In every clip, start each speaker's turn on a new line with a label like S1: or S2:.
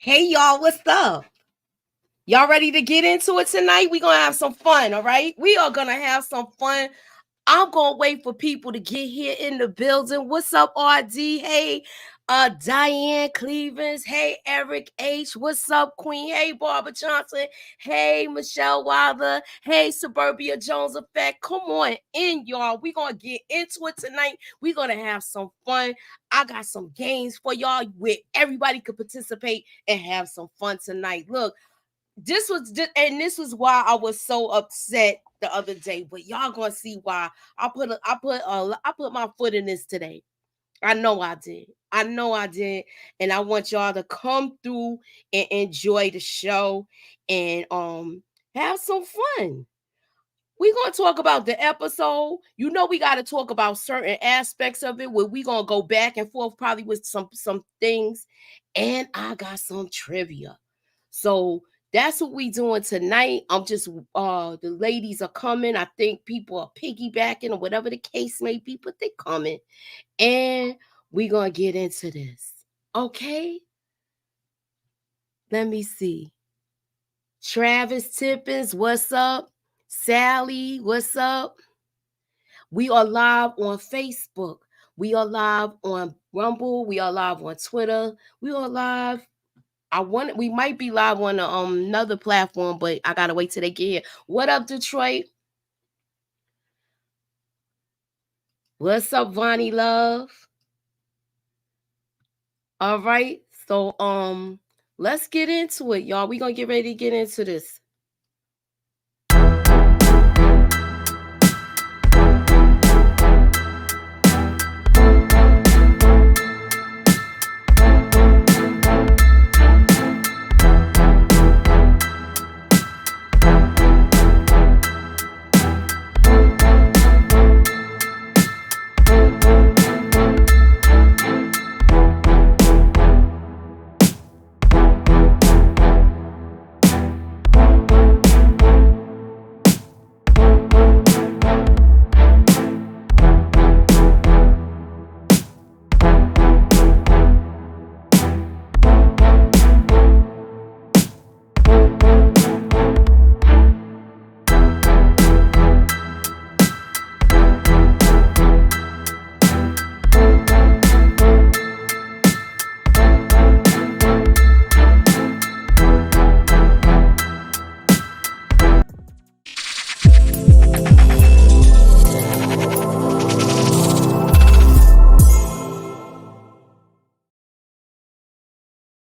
S1: Hey y'all, what's up? Y'all ready to get into it tonight? We're gonna have some fun, all right? We are gonna have some fun. I'm gonna wait for people to get here in the building. What's up, RD? Hey, Diane Clevens. Hey, Eric H. What's up, Queen? Hey, Barbara Johnson. Hey, Michelle Wilder. Hey, Suburbia Jones Effect. Come on in, y'all. We're gonna get into it tonight. We're gonna have some fun. I got some games for y'all where everybody could participate and have some fun tonight. Look, this was why I was so upset the other day, but y'all gonna see why. I put my foot in this today. I know I did. I know I did. And I want y'all to come through and enjoy the show and have some fun. We're gonna talk about the episode. You know, we gotta talk about certain aspects of it where we're gonna go back and forth probably with some things. And I got some trivia. So that's what we doing tonight. I'm just the ladies are coming. I think people are piggybacking or whatever the case may be, but they coming. And we gonna get into this. Okay. Let me see. Travis Tippins, what's up? Sally, what's up? We are live on Facebook. We are live on Rumble. We are live on Twitter. We are live. We might be live on another platform, but I gotta wait till they get here. What up, Detroit? What's up, Vonnie Love? All right. So let's get into it, y'all. We gonna get ready to get into this.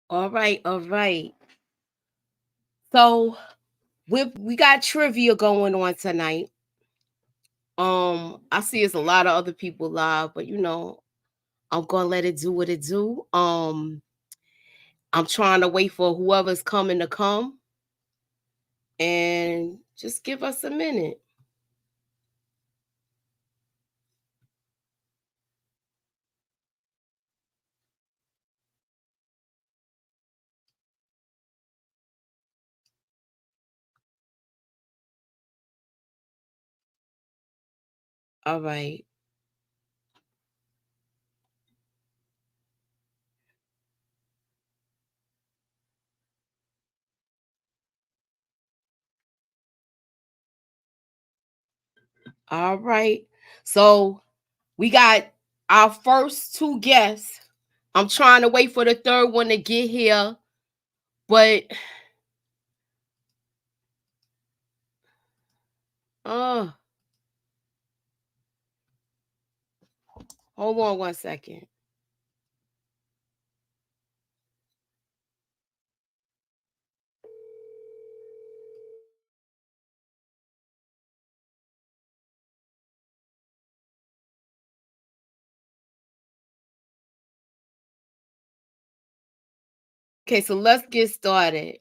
S1: All right, all right. So we got trivia going on tonight. I see it's a lot of other people live, but I'm gonna let it do what it do. I'm trying to wait for whoever's coming to come and just give us a minute. All right. All right. So we got our first two guests. I'm trying to wait for the third one to get here, but uh hold on one second. Okay, so let's get started.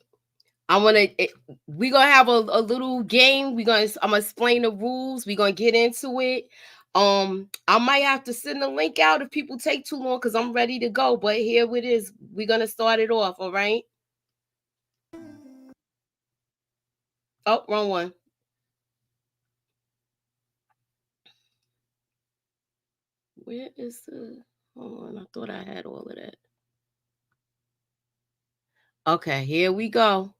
S1: I want to. We're gonna have a little game. I'm gonna explain the rules. We're gonna get into it. I might have to send the link out if people take too long because I'm ready to go. But here it is. We're gonna start it off. All right. Oh, wrong one. Where is the? Hold on. I thought I had all of that. Okay, here we go.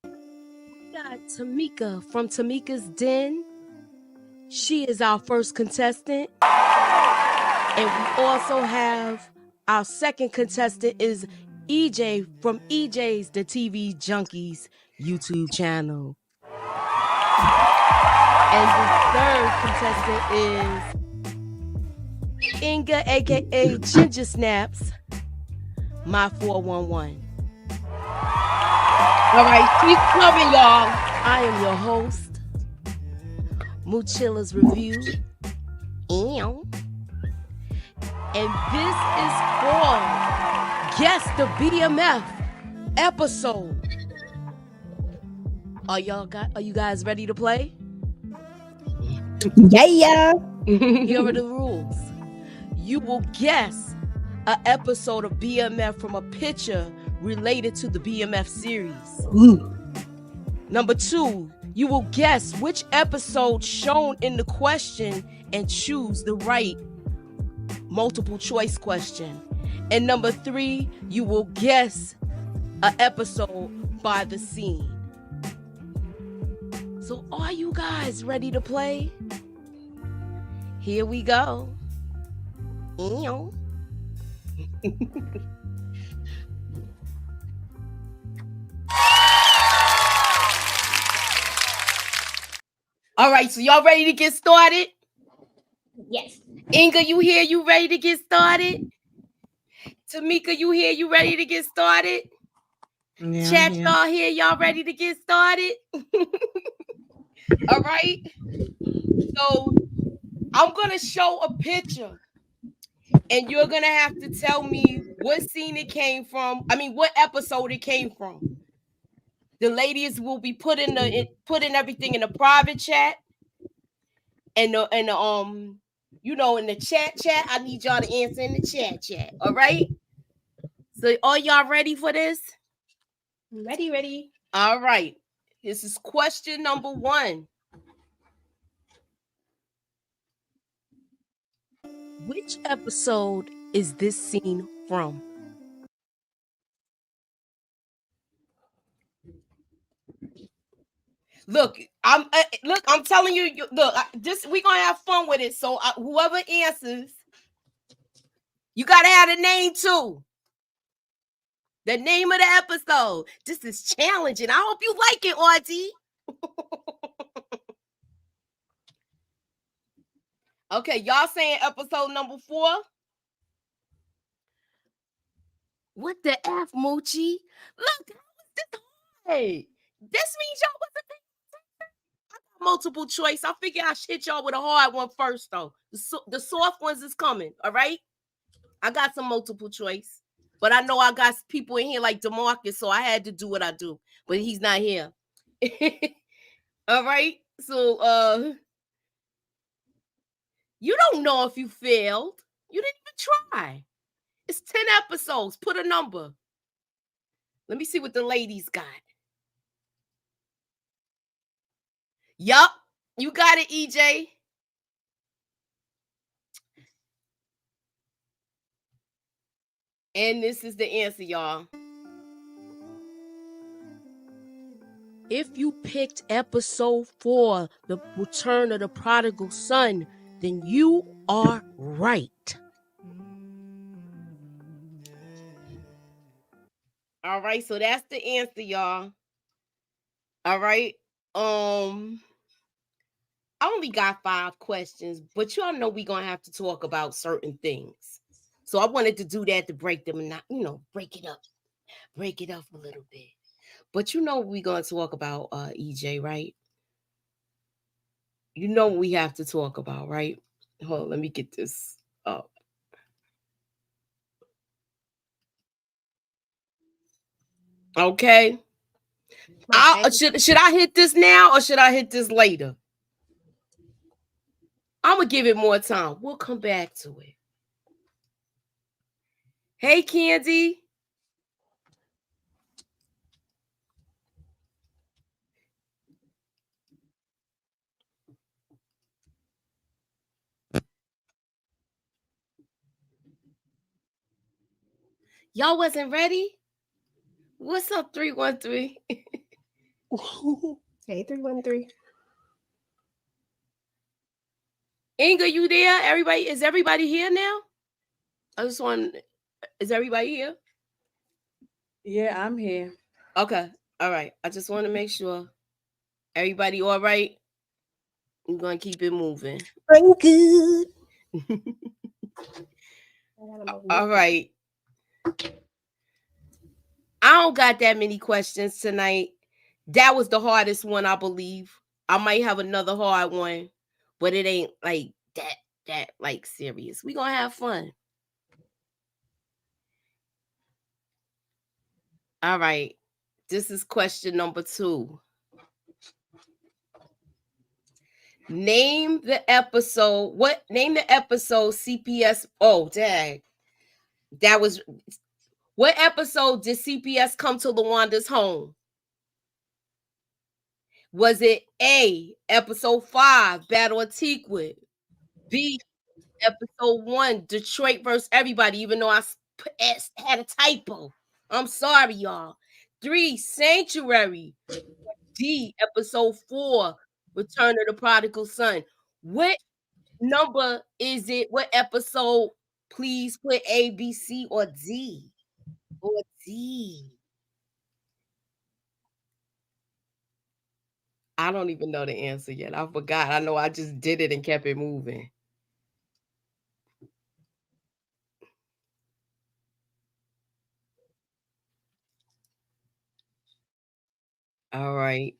S1: We got Tamika from Tamika's Den. She is our first contestant. And we also have our second contestant is EJ from EJ's The TV Junkies YouTube channel. And the third contestant is Inga, aka Ginger Snaps, my 411. All right, keep coming, y'all. I am your host, Moochilla's Review. And this is for Guess the BMF episode. Are you guys ready to play?
S2: Yeah.
S1: Here are the rules. You will guess an episode of BMF from a picture related to the BMF series.
S2: Ooh.
S1: Number 2, you will guess which episode shown in the question and choose the right multiple choice question. And number 3, you will guess an episode by the scene. So are you guys ready to play? Here we go. All right, so y'all ready to get started?
S2: Yes.
S1: Inga, you here? You ready to get started? Tamika, you here? You ready to get started?
S2: Yeah,
S1: Chat, y'all here? Y'all ready to get started? All right. So I'm gonna show a picture, and you're gonna have to tell me what scene it came from. I mean, what episode it came from. The ladies will be putting everything in the private chat, and the in the chat. I need y'all to answer in the chat. All right. So are y'all ready for this?
S2: Ready.
S1: All right. This is question number 1. Which episode is this scene from? Look, I'm telling you, look, we gonna have fun with it. So whoever answers, you gotta have a name too. The name of the episode. This is challenging. I hope you like it, Auntie. Okay, y'all saying episode number 4? What the F, Moochie? Look, how is this hard? This means y'all wasn't multiple choice. I figure I should hit y'all with a hard one first, though. The soft ones is coming, all right? I got some multiple choice. But I know I got people in here like DeMarcus, so I had to do what I do. But he's not here. All right? So, you don't know if you failed. You didn't even try. It's 10 episodes. Put a number. Let me see what the ladies got. Yup. You got it, EJ. And this is the answer, y'all. If you picked episode 4, The Return of the Prodigal Son, then you are right. All right, so that's the answer, y'all. All right. I only got 5 questions, but y'all know we're gonna have to talk about certain things. So I wanted to do that to break them and not, break it up a little bit. But we're gonna talk about EJ, right? You know what we have to talk about, right? Hold on, let me get this up. Okay. Should I hit this now or should I hit this later? I'm gonna give it more time. We'll come back to it. Hey, Candy. Y'all wasn't ready? What's up, 313?
S2: Hey, 313.
S1: Inga, you there? Is everybody here now? I just want, is everybody here?
S3: Yeah, I'm here.
S1: Okay. All right. I just want to make sure. Everybody all right? I'm going to keep it moving.
S2: I'm good.
S1: All right. I don't got that many questions tonight. That was the hardest one, I believe. I might have another hard one, but it ain't like that like serious. We gonna have fun. All right. This is question number 2. Name the episode. Name the episode CPS. Oh, dang. That was what episode did CPS come to Lawanda's home? Was it A, episode 5, Battle of Teakwood? B, episode 1, Detroit versus everybody, even though I had a typo. I'm sorry, y'all. 3, Sanctuary. D, episode 4, Return of the Prodigal Son. What number is it? What episode? Please put A, B, C, or D. Or D. I don't even know the answer yet. I forgot. I know I just did it and kept it moving. All right.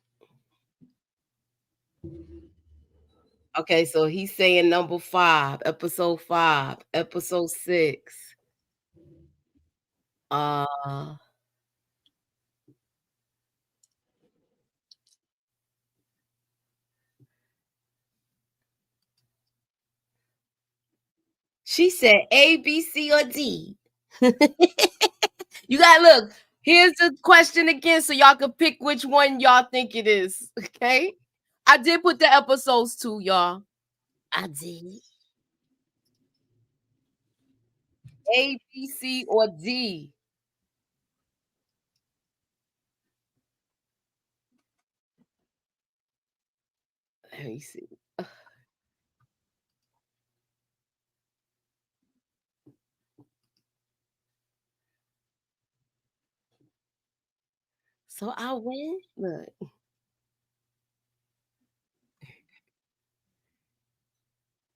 S1: Okay, so he's saying number 5, episode 5, episode 6. Uh she said A, B, C, or D. You gotta look. Here's the question again, so y'all can pick which one y'all think it is. Okay. I did put the episodes too, y'all. I did. A, B, C, or D. Let me see. So I win. Look.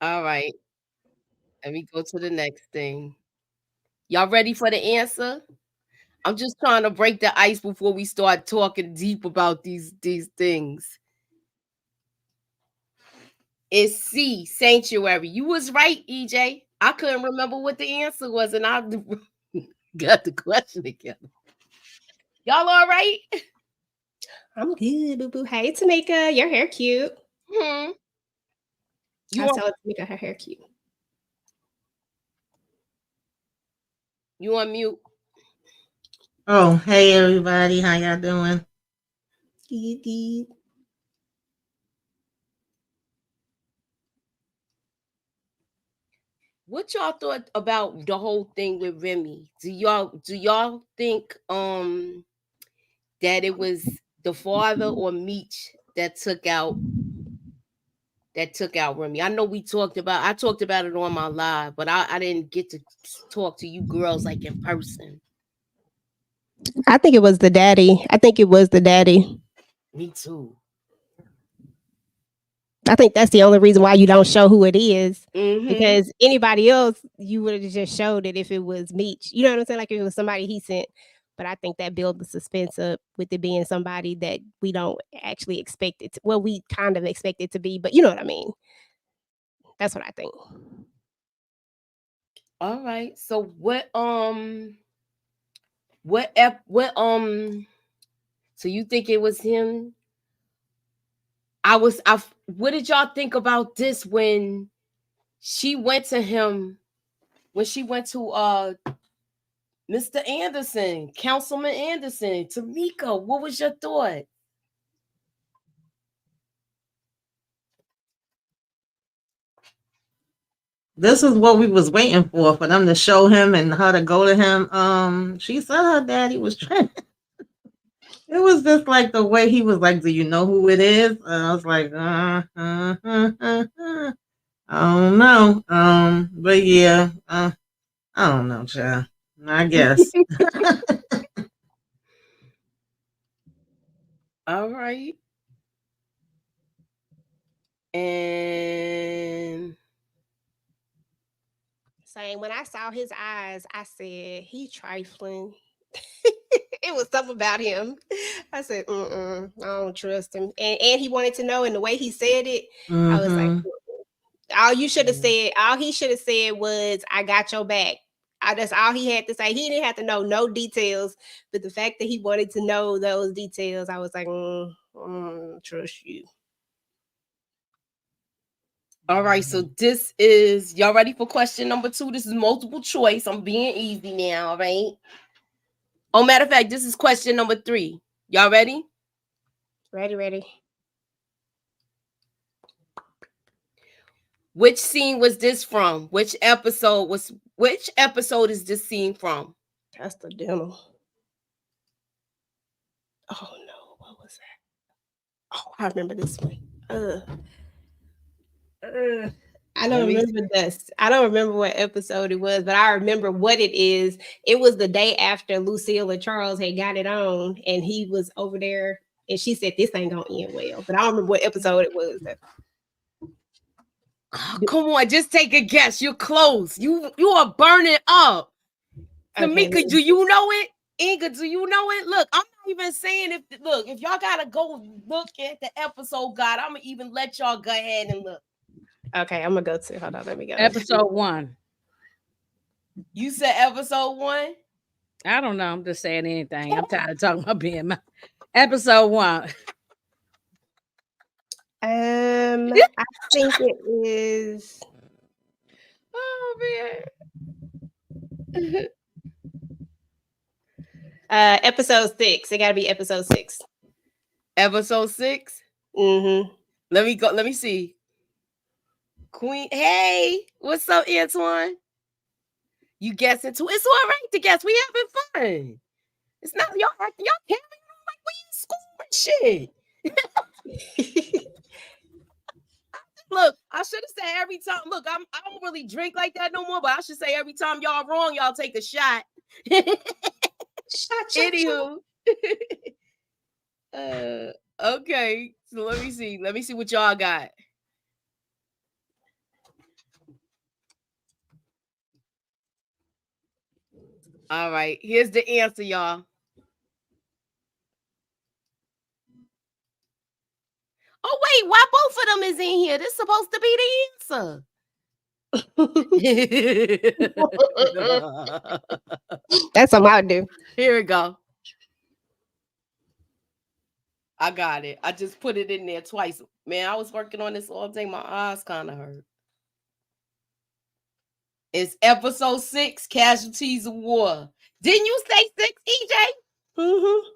S1: All right. Let me go to the next thing. Y'all ready for the answer? I'm just trying to break the ice before we start talking deep about these things. It's C, Sanctuary. You was right, EJ. I couldn't remember what the answer was, and I got the question again. Y'all all right?
S2: I'm good, boo boo. Hey, Tamika, your hair cute.
S1: Hmm.
S2: I
S1: You
S2: was
S1: on
S2: telling Tamika her hair cute.
S1: you on mute?
S4: Oh, hey everybody, how y'all doing?
S2: Good, good.
S1: What y'all thought about the whole thing with Remy? Do y'all think that it was the father or Meech that took out Remy? I know I talked about it on my live, but I didn't get to talk to you girls like in person.
S2: I think it was the daddy. I think it was the daddy.
S1: Me too.
S2: I think that's the only reason why you don't show who it is.
S1: Mm-hmm.
S2: Because anybody else, you would have just showed it if it was Meech. You know what I'm saying? Like if it was somebody he sent. But I think that built the suspense up with it being somebody that we don't actually expect it to. Well, we kind of expect it to be, but you know what I mean. That's what I think.
S1: All right. So what so you think it was him? What did y'all think about this when she went to him when she went to Mr. Anderson, Councilman Anderson, Tamika? What was your thought?
S4: this is what we was waiting for them to show him and her to go to him. She said her daddy was trying. It was just like the way he was like, "Do you know who it is?" And I was like, I don't know. But yeah, I don't know, child. I guess.
S1: All right. And
S2: saying when I saw his eyes, I said, he trifling. It was something about him. I said, I don't trust him. And he wanted to know, and the way he said it, I was like, all you should have said, all he should have said was, I got your back. That's all he had to say. He didn't have to know no details, but the fact that he wanted to know those details, I was like, trust you.
S1: all right, so this is, y'all ready for question number 2? This is multiple choice. I'm being easy now, all right? Oh, matter of fact, this is question number 3. Y'all ready?
S2: Ready.
S1: Which scene was this from? Which episode is this scene from?
S2: That's the dental. Oh no, what was that? Oh, I remember this one. I don't remember this. I don't remember what episode it was, but I remember what it is. It was the day after Lucille and Charles had got it on, and he was over there, and she said, "This ain't gonna end well." But I don't remember what episode it was.
S1: Oh, come on, just take a guess. You're close. You are burning up. Tamika, do you know it? Inga, do you know it? Look, I'm not even saying if y'all gotta go look at the episode guide, I'm gonna even let y'all go ahead and look.
S2: Okay, I'm gonna go to. Hold on, let me go.
S3: Episode 1.
S1: You said episode 1?
S3: I don't know. I'm just saying anything. I'm tired of talking about being my episode 1.
S2: I think it is.
S1: Oh
S2: man. Episode 6. It gotta be episode 6.
S1: Episode 6?
S2: Mm-hmm.
S1: Let me go. Let me see. Queen, hey, what's up, Antoine? You guessing too? It's all right to guess. We having fun. It's not y'all carrying on like we in school and shit. Look, I should have said every time. Look, I don't really drink like that no more, but I should say every time y'all wrong, y'all take a shot.
S2: Shot.
S1: Anywho. Okay. So let me see. Let me see what y'all got. All right. Here's the answer, y'all. Oh, wait, why both of them is in here? This is supposed to be the answer.
S2: That's something I would do.
S1: Here we go. I got it. I just put it in there twice. Man, I was working on this all day. My eyes kind of hurt. It's episode 6, Casualties of War. Didn't you say 6, EJ?
S2: Mm-hmm.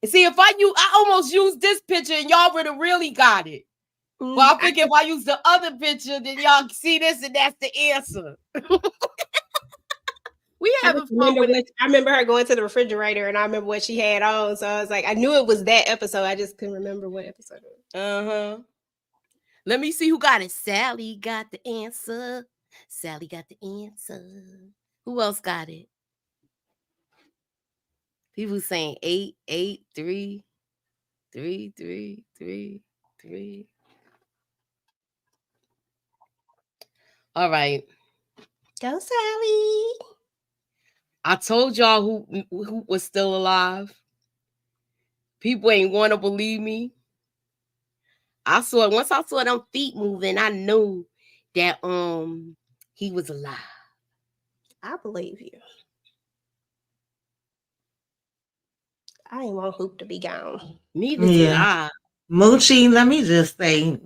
S1: See, if I almost used this picture and y'all would have really got it. Mm-hmm. Well, I think if I use the other picture, then y'all see this and that's the answer. We having fun with it.
S2: I remember her going to the refrigerator and I remember what she had on. So I was like, I knew it was that episode. I just couldn't remember what episode it was.
S1: Uh-huh. Let me see who got it. Sally got the answer. Sally got the answer. Who else got it? People saying 8, 8, 3, 3, 3, 3, 3. All right.
S2: Go, Sally.
S1: I told y'all who was still alive. People ain't want to believe me. Once I saw them feet moving, I knew that he was alive.
S2: I believe you. I ain't want Hoop to be gone.
S1: Neither did I.
S4: Moochie, let me just say,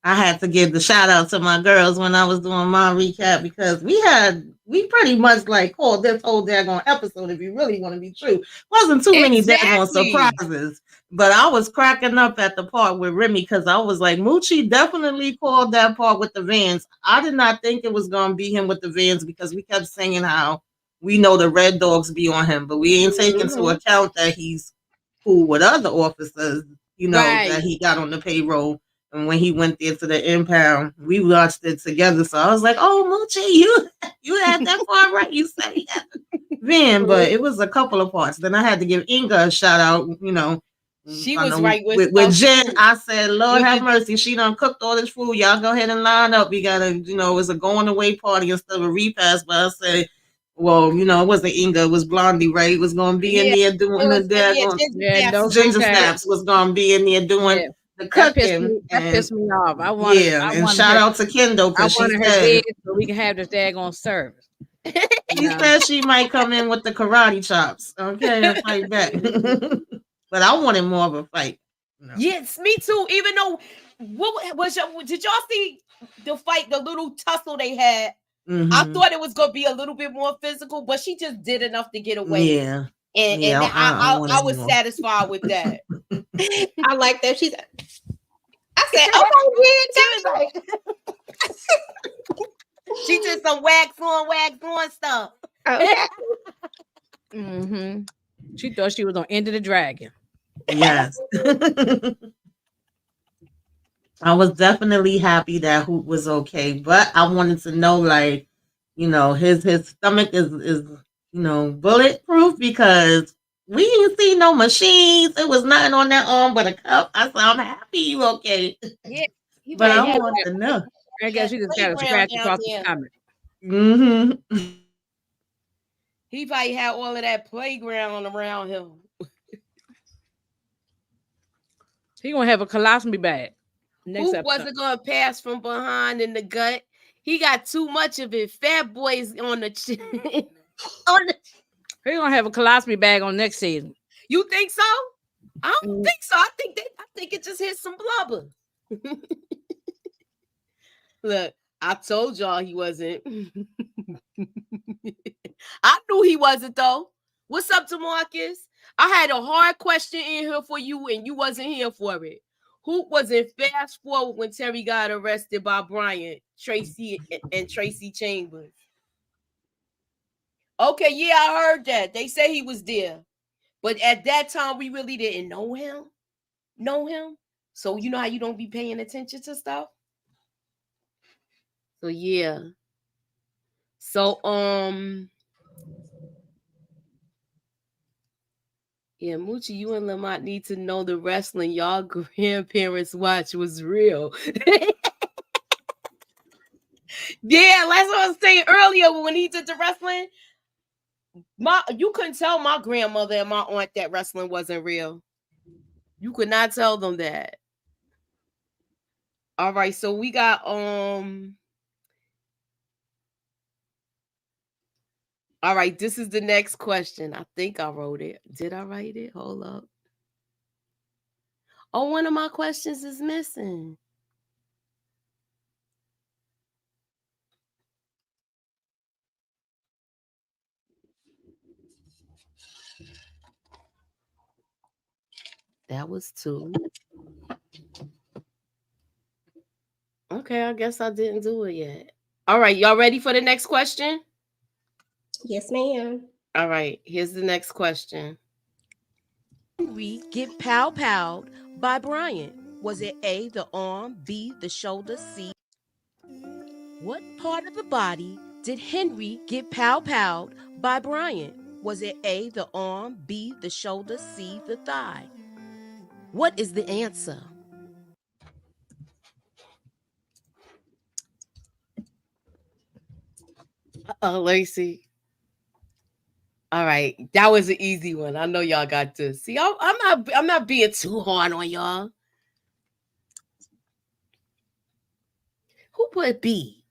S4: I had to give the shout out to my girls when I was doing my recap because we pretty much like called this whole daggone episode, if you really want to be true. Wasn't too many daggone surprises. But I was cracking up at the part with Remy because I was like, Moochie definitely called that part with the Vans. I did not think it was going to be him with the Vans because we kept singing how we know the Red Dogs be on him, but we ain't taking into account that he's cool with other officers, that he got on the payroll. And when he went there to the impound, we watched it together. So I was like, "Oh, Moochie, you had that part right. You said he had the Van, but it was a couple of parts. Then I had to give Inga a shout out.
S1: She was right
S4: with Jen. I said, Lord have mercy, she done cooked all this food. Y'all go ahead and line up. We gotta, it's a going away party instead of a repast. But I said, well, it wasn't Inga, it was Blondie, right? It was gonna be in there doing Ginger Snaps was gonna be in there doing the cooking.
S3: That pissed me off. I wanted
S4: and shout out to Kendall because she said
S3: so we can have this daggone service.
S4: She said she might come in with the karate chops, okay, and fight back. But I wanted more of a fight.
S1: Yes, me too. Even though, did y'all see the fight, the little tussle they had? Mm-hmm. I thought it was gonna be a little bit more physical, but she just did enough to get away.
S4: Yeah,
S1: and I was satisfied with that.
S2: I like that. I said, "Oh,
S1: yeah." She did some wax on stuff.
S2: Okay.
S3: Mm-hmm. She thought she was on End of the Dragon.
S4: Yes. I was definitely happy that Hoot was okay, but I wanted to know, his stomach is bulletproof because we didn't see no machines. It was nothing on that arm but a cup. I said, I'm happy you okay.
S1: Yeah,
S4: but I want to know.
S3: I guess you just got to scratch across the stomach.
S4: Mm-hmm.
S1: He probably had all of that playground around him.
S3: He gonna have a colostomy bag.
S1: Who wasn't gonna pass from behind in the gut? He got too much of it. Fat Boy's on the chin.
S3: He gonna have a colostomy bag on next season.
S1: You think so? I don't think so. I think it just hit some blubber. Look, I told y'all he wasn't. I knew he wasn't though. What's up, DeMarcus? I had a hard question in here for you, and you wasn't here for it. Who was in Fast Forward when Terry got arrested by Bryant, Tracy, and Tracy Chambers? Okay, yeah, I heard that. They say he was there. But at that time, we really didn't know him. So you know how you don't be paying attention to stuff? So yeah. So yeah, Moochie, you and Lamont need to know the wrestling y'all grandparents watch was real. Yeah, that's what I was saying earlier when he did the wrestling. You couldn't tell my grandmother and my aunt that wrestling wasn't real. You could not tell them that. All right, so we got all right, this is the next question. I think I wrote it. Did I write it? Hold up. Oh, one of my questions is missing. That was 2. Okay, I guess I didn't do it yet. All right, y'all ready for the next question?
S2: Yes, ma'am.
S1: All right, here's the next question.
S5: Henry get pow-powed by Bryant? Was it A, the arm, B, the shoulder, C? What part of the body did Henry get pow-powed by Bryant? Was it A, the arm, B, the shoulder, C, the thigh? What is the answer?
S1: Lacey. All right, that was an easy one. I know y'all got this. See, I'm not being too hard on y'all. Who put B?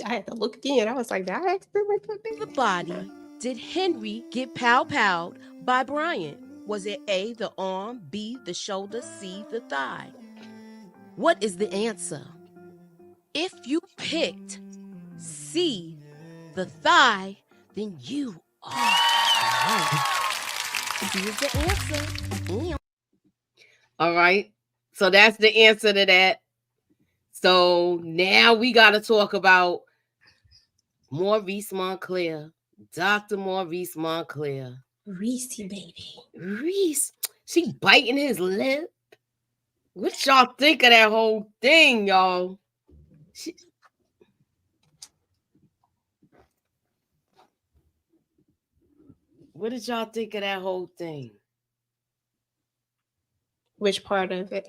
S2: I had to look again. I was like, did I accidentally put B?
S5: The body did Henry get pow-powed by Bryant? Was it A, the arm, B, the shoulder, C, the thigh? What is the answer? If you picked C, the thigh, then you are right. Here's the answer.
S1: All right. So that's the answer to that. So now we got to talk about Maurice Montclair. Dr. Maurice Montclair.
S2: Reese, baby.
S1: Reese, she biting his lip. What y'all think of that whole thing, y'all? What did y'all think of that whole thing?
S2: Which part of it?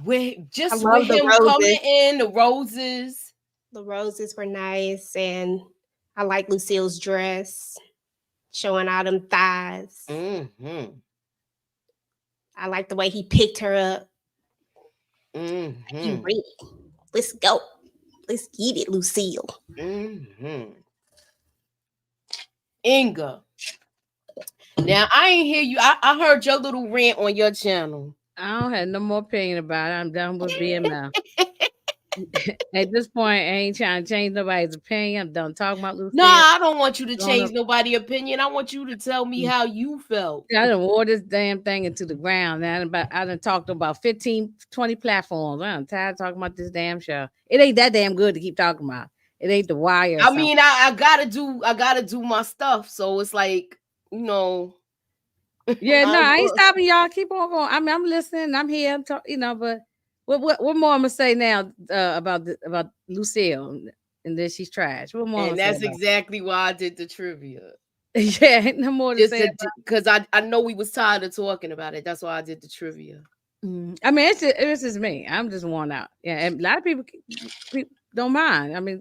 S1: With
S2: love
S1: with
S2: the
S1: him
S2: roses.
S1: coming in, the roses.
S2: The roses were nice, and I like Lucille's dress, showing all them thighs.
S1: Mm-hmm.
S2: I like the way he picked her up.
S1: Mm-hmm.
S2: You ready? Let's go. Let's get it, Lucille.
S1: Mm-hmm. Inga. Now I ain't hear you. I heard your little rant on your channel.
S3: I don't have no more opinion about it. I'm done with being now. At this point, I ain't trying to change nobody's opinion. I'm done talking about Lucille.
S1: No, I don't want you to
S3: Don't
S1: change
S3: know.
S1: nobody's opinion. I want you to tell me how you felt.
S3: I done wore this damn thing into the ground. Now I done talked about 15, 20 platforms. I'm tired of talking about this damn show. It ain't that damn good to keep talking about. It ain't The Wire.
S1: I mean, I gotta do my stuff. So it's like,
S3: Yeah, no, I ain't stopping y'all. Keep on going. I mean, I'm listening. I'm here. But what more I'm gonna say now about Lucille and that she's trash? What more?
S1: And that's exactly why I did the trivia.
S3: Yeah, ain't no more to say
S1: because I know we was tired of talking about it. That's why I did the trivia.
S3: I mean, it's just me. I'm just worn out. Yeah, and a lot of people don't mind. I mean,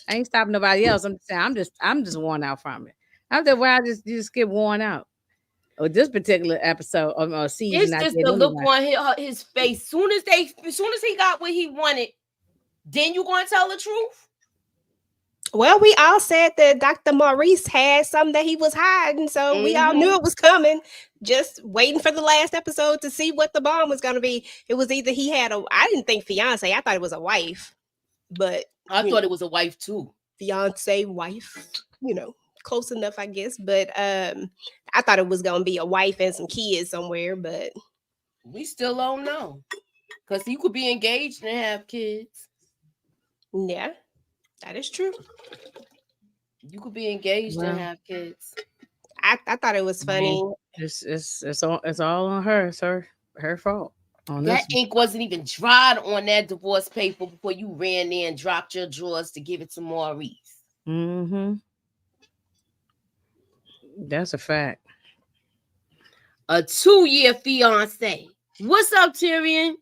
S3: I ain't stopping nobody else. I'm just saying, I'm just worn out from it. After a while, you just get worn out. Or this particular episode or season.
S1: It's just the look on his face. Soon as he got what he wanted, then you gonna tell the truth.
S2: Well, we all said that Dr. Maurice had something that he was hiding, so we all knew it was coming. Just waiting for the last episode to see what the bomb was going to be. It was either he had I didn't think fiance. I thought it was a wife, but
S1: I thought it was a wife too.
S2: Fiance, wife, close enough, I guess. But I thought it was going to be a wife and some kids somewhere, but
S1: we still don't know because you could be engaged and have kids.
S2: Yeah. That is true.
S1: You could be engaged and have kids.
S2: I thought it was funny.
S3: It's all on her. It's her fault.
S1: That ink wasn't even dried on that divorce paper before you ran there and dropped your drawers to give it to Maurice.
S3: Mm-hmm. That's a fact.
S1: A 2-year fiance. What's up, Tyrion?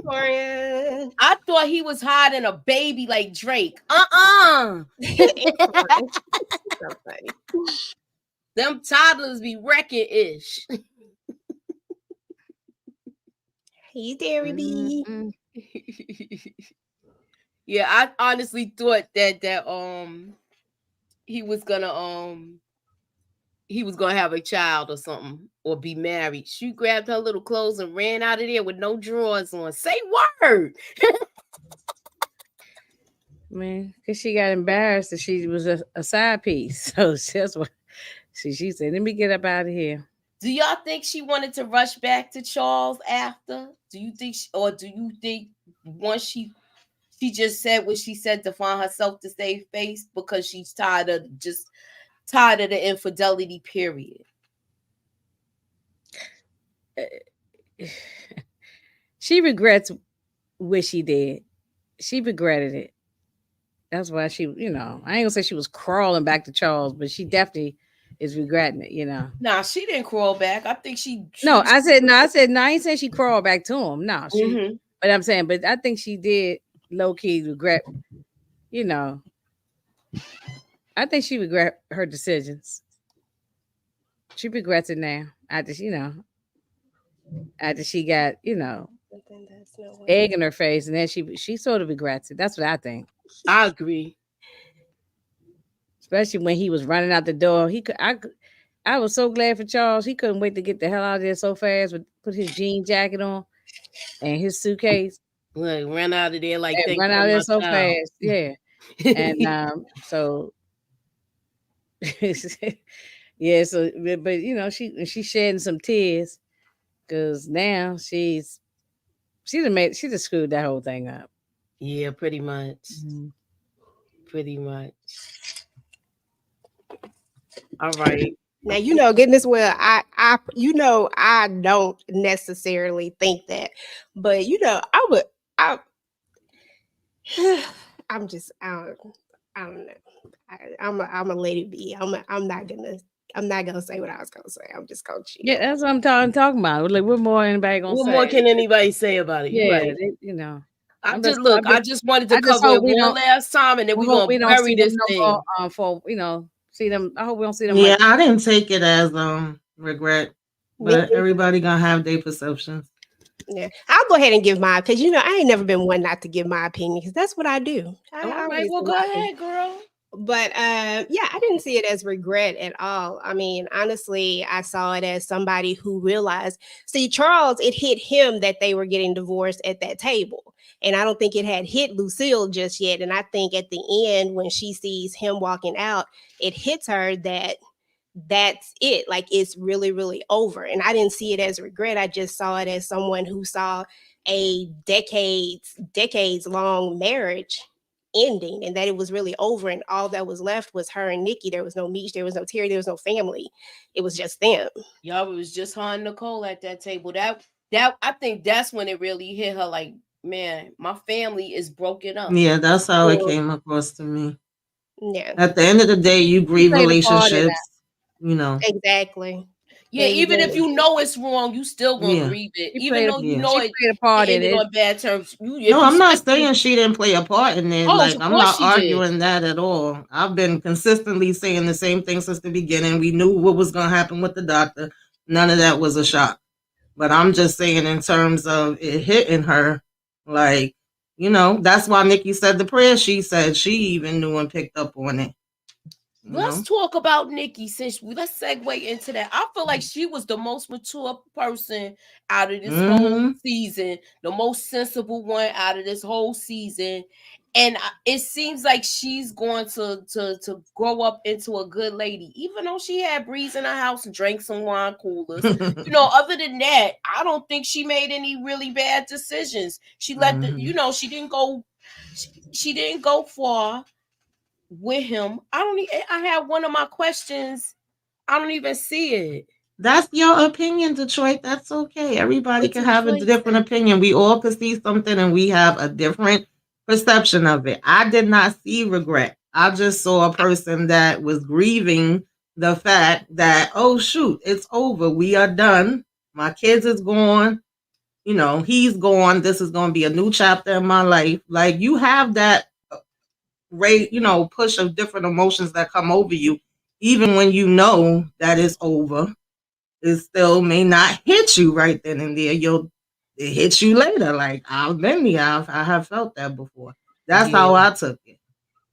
S2: Tyrion.
S1: I thought he was hiding a baby like Drake.
S2: So funny.
S1: Them toddlers be wrecking-ish.
S2: Hey, Dairy B.
S1: Yeah, I honestly thought that he was gonna have a child or something or be married. She grabbed her little clothes and ran out of there with no drawers on. Say word.
S3: Man, because she got embarrassed that she was a side piece. So that's what she said, let me get up out of here.
S1: Do y'all think she wanted to rush back to Charles after? Do you think once she just said what she said to find herself to save face because she's tired of the infidelity period?
S3: She regrets what she did. She regretted it. That's why she, I ain't gonna say she was crawling back to Charles, but she definitely is regretting it,
S1: Nah, she didn't crawl back. I think she
S3: I ain't saying she crawled back to him. No, but I'm saying, but I think she did low key regret, I think she regret her decisions. She regrets it now after she got, egg in her face, and then she sort of regrets it. That's what I think.
S1: I agree.
S3: Especially when he was running out the door. I was so glad for Charles. He couldn't wait to get the hell out of there so fast. Put his jean jacket on and his suitcase.
S1: Like ran out of there
S3: run out of there so fast. Yeah. And so Yeah, so but you know, she's shedding some tears because now she just screwed that whole thing up.
S1: Yeah, pretty much.
S3: Mhm.
S1: Pretty much. All right.
S2: Now goodness well, I don't necessarily think that, but I would, I, I don't know. I'm a let it be. I'm not gonna say what I was gonna say. I'm just gonna
S3: Yeah,
S2: chill.
S3: that's what I'm talking about. Like, what more anybody gonna
S1: What more
S3: say?
S1: can anybody say about it? You
S3: Yeah,
S1: right.
S3: you know.
S1: I just wanted to
S3: I just
S1: cover
S3: hope
S1: it
S3: we
S1: one
S3: don't.
S1: last time and then
S3: I
S1: we're
S3: hope
S1: gonna
S3: we don't
S1: bury
S3: see them
S1: this
S3: no more.
S1: thing.
S3: For see them. I hope we don't see them
S4: Yeah,
S3: much.
S4: I didn't take it as regret,
S2: Me
S4: but
S2: neither.
S4: everybody gonna have their perceptions.
S2: Yeah, I'll go ahead and give mine because I ain't never been one not to give my opinion because that's what I do. I
S1: All right,
S2: always
S1: well
S2: give
S1: go
S2: my opinion.
S1: ahead, girl.
S2: But yeah, I didn't see it as regret at all. I mean, honestly, I saw it as somebody who realized, see, Charles, it hit him that they were getting divorced at that table. And I don't think it had hit Lucille just yet. And I think at the end, when she sees him walking out, it hits her that that's it. Like it's really, really over. And I didn't see it as regret. I just saw it as someone who saw a decades long marriage ending and that it was really over and all that was left was her and Nikki. There was no Meech, there was no Terry, there was no family. It was just them.
S1: Y'all, it was just her and Nicole at that table. That I think that's when it really hit her like, man, my family is broken up.
S4: Yeah, that's how it
S2: Mm,
S4: came across to me.
S2: yeah,
S4: At the end of the day, you
S3: He
S4: grieve
S3: played a part in
S4: relationships. You know.
S2: exactly.
S1: Yeah,
S2: And you
S1: even if
S2: do.
S1: you know it's wrong, you still gonna
S4: Yeah.
S1: grieve it.
S3: He
S1: Even
S3: played.
S1: though you
S4: Yeah.
S1: know
S3: She
S1: it,
S3: played a part
S1: it
S3: in
S1: ended
S3: it.
S1: on bad terms. You
S4: No,
S1: if you
S4: I'm not
S1: especially
S4: saying she didn't play a part in it.
S1: oh,
S4: Like,
S1: of
S4: I'm
S1: course
S4: not
S1: she did.
S4: arguing that at all. I've been consistently saying the same thing since the beginning. We knew what was going to happen with the doctor. None of that was a shock. But I'm just saying, in terms of it hitting her, like, that's why Nikki said the prayer she said. She even knew and picked up on it. You
S1: Let's
S4: know?
S1: talk about Nikki since let's segue into that. I feel like she was the most mature person out of this whole
S4: Mm-hmm.
S1: season, the most sensible one out of this whole season. And it seems like she's going to grow up into a good lady, even though she had Breeze in her house and drank some wine coolers. Other than that, I don't think she made any really bad decisions. She let she didn't go, she didn't go far with him. I have one of my questions. I don't even see it.
S4: That's your opinion, Detroit. That's okay. Everybody
S1: What
S4: can have a
S1: Detroit
S4: different
S1: said.
S4: opinion. We all could see something and we have a different perception of it. I did not see regret. I just saw a person that was grieving the fact that, oh, shoot, it's over. We are done. My kids is gone. He's gone. This is going to be a new chapter in my life. Like, you have that rate, push of different emotions that come over you, even when you know that it's over. It still may not hit you right then and there. It hits you later. Like, I've been there. I have felt that before. That's how
S1: Yeah.
S4: I took it.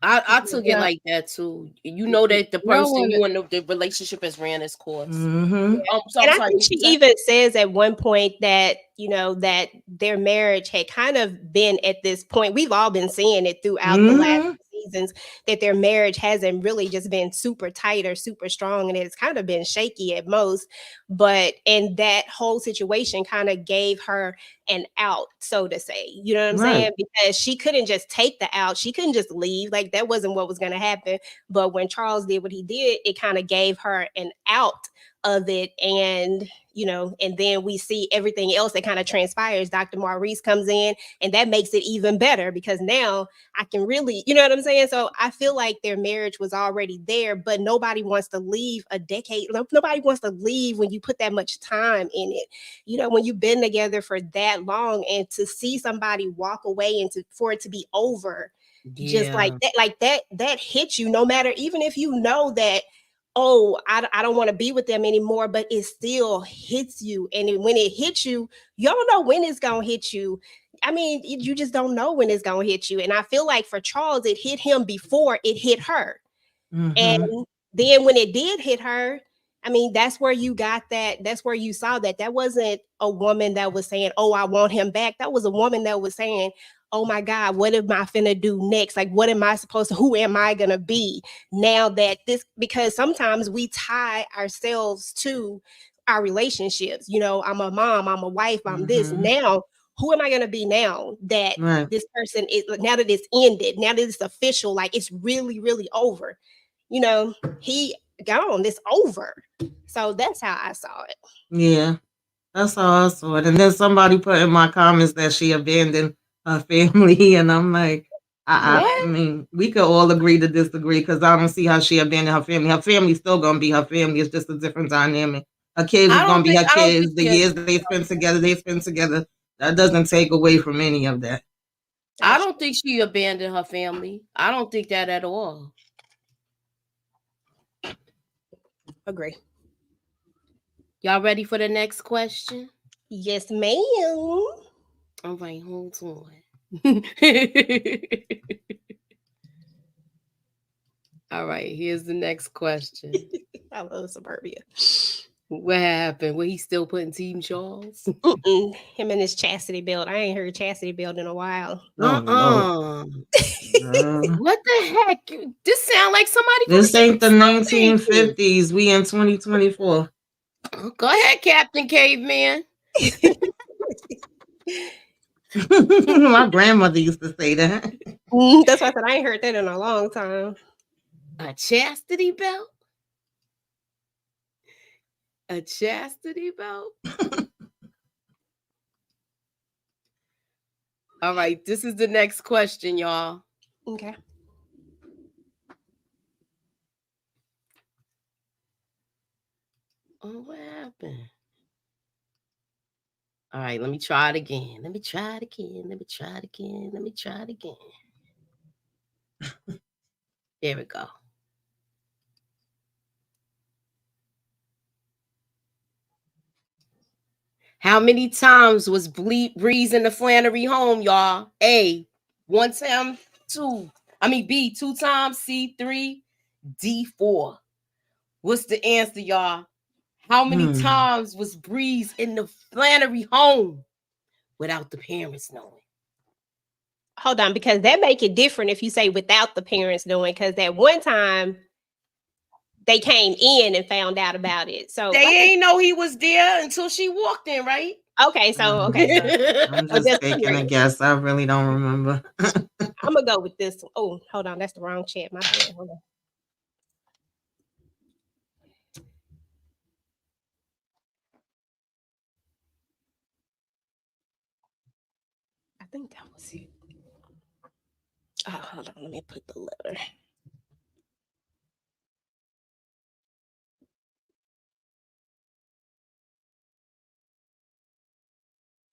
S1: I took it
S3: Yeah.
S1: like that too. You know that the
S3: No
S1: person
S3: one.
S1: you and the relationship has ran its course.
S4: Mm-hmm.
S1: So
S2: And
S1: I'm
S2: I
S1: sorry,
S2: think
S1: what
S2: she
S1: you say?
S2: even says at one point that, that their marriage had kind of been at this point. We've all been seeing it throughout the last
S4: Mm-hmm.
S2: seasons that their marriage hasn't really just been super tight or super strong and it's kind of been shaky at most. But and that whole situation kind of gave her an out, so to say. You know what I'm
S4: Right.
S2: saying? Because she couldn't just take the out. She couldn't just leave. Like that wasn't what was going to happen. But when Charles did what he did, it kind of gave her an out of it. And and then we see everything else that kind of transpires. Dr. Maurice comes in and that makes it even better because now I can really, you know what I'm saying? So I feel like their marriage was already there, but nobody wants to leave a decade. Nobody wants to leave when you put that much time in it. When you've been together for that long and to see somebody walk away and for it to be over just
S1: Yeah.
S2: like that hits you no matter, even if you know that, oh, I don't want to be with them anymore, but it still hits you. And when it hits you, you don't know when it's going to hit you. I mean, you just don't know when it's going to hit you. And I feel like for Charles, it hit him before it hit her.
S4: Mm-hmm.
S2: And then when it did hit her, I mean, that's where you got that. That's where you saw that. That wasn't a woman that was saying, oh, I want him back. That was a woman that was saying, oh my God, what am I finna do next? Like, what am I supposed to, who am I gonna be now that this, because sometimes we tie ourselves to our relationships. You know, I'm a mom, I'm a wife, I'm this.
S4: Mhm.
S2: Now, who am I gonna be now that
S4: Right.
S2: this person is, now that it's ended, now that it's official, like it's really, really over. You know, he gone, it's over. So that's how I saw it.
S4: Yeah. That's how I saw it. And then somebody put in my comments that she abandoned her family, and I'm like, I
S2: What?
S4: mean, we could all agree to disagree because I don't see how she abandoned her family. Her family's still gonna be her family. It's just a different dynamic. Her kids is gonna be her
S1: I don't think
S4: kids. The years they spend together, they spend together. That doesn't take away from any of that.
S1: I don't think she abandoned her family. I don't think that at all.
S2: Agree.
S1: Y'all ready for the next question?
S2: Yes, ma'am.
S1: All right, hold on. All right, here's the next question.
S2: I love suburbia.
S1: What happened? Were he still putting Team Charles?
S2: Him and his chastity belt. I ain't heard chastity belt in a while.
S4: Oh no.
S1: What the heck? This sound like somebody from
S4: This ain't the
S1: 60s.
S4: 1950s. We in 2024.
S1: Go ahead, Captain Caveman.
S4: My grandmother used to say that.
S2: That's why I said I ain't heard that in a long time.
S1: A chastity belt? A chastity belt? All right, this is the next question, y'all.
S2: Okay.
S1: Oh, what happened? All right, let me try it again. Let me try it again. Let me try it again. Let me try it again. There we go. How many times was Breeze in the Flannery home, y'all? A, one time, B, 2 times, C, 3, D, 4. What's the answer, y'all? How many times was Breeze in the Flannery home without the parents knowing?
S2: Hold on, because that make it different if you say without the parents knowing, because that one time they came in and found out about it. So
S1: they ain't know he was there until she walked in, right?
S2: Okay, so
S4: I'm just taking a guess. I really don't remember.
S2: I'm gonna go with this one. Oh, hold on, that's the wrong chat. My bad. Hold on. I think that was it. Oh, hold on. Let me put the letter.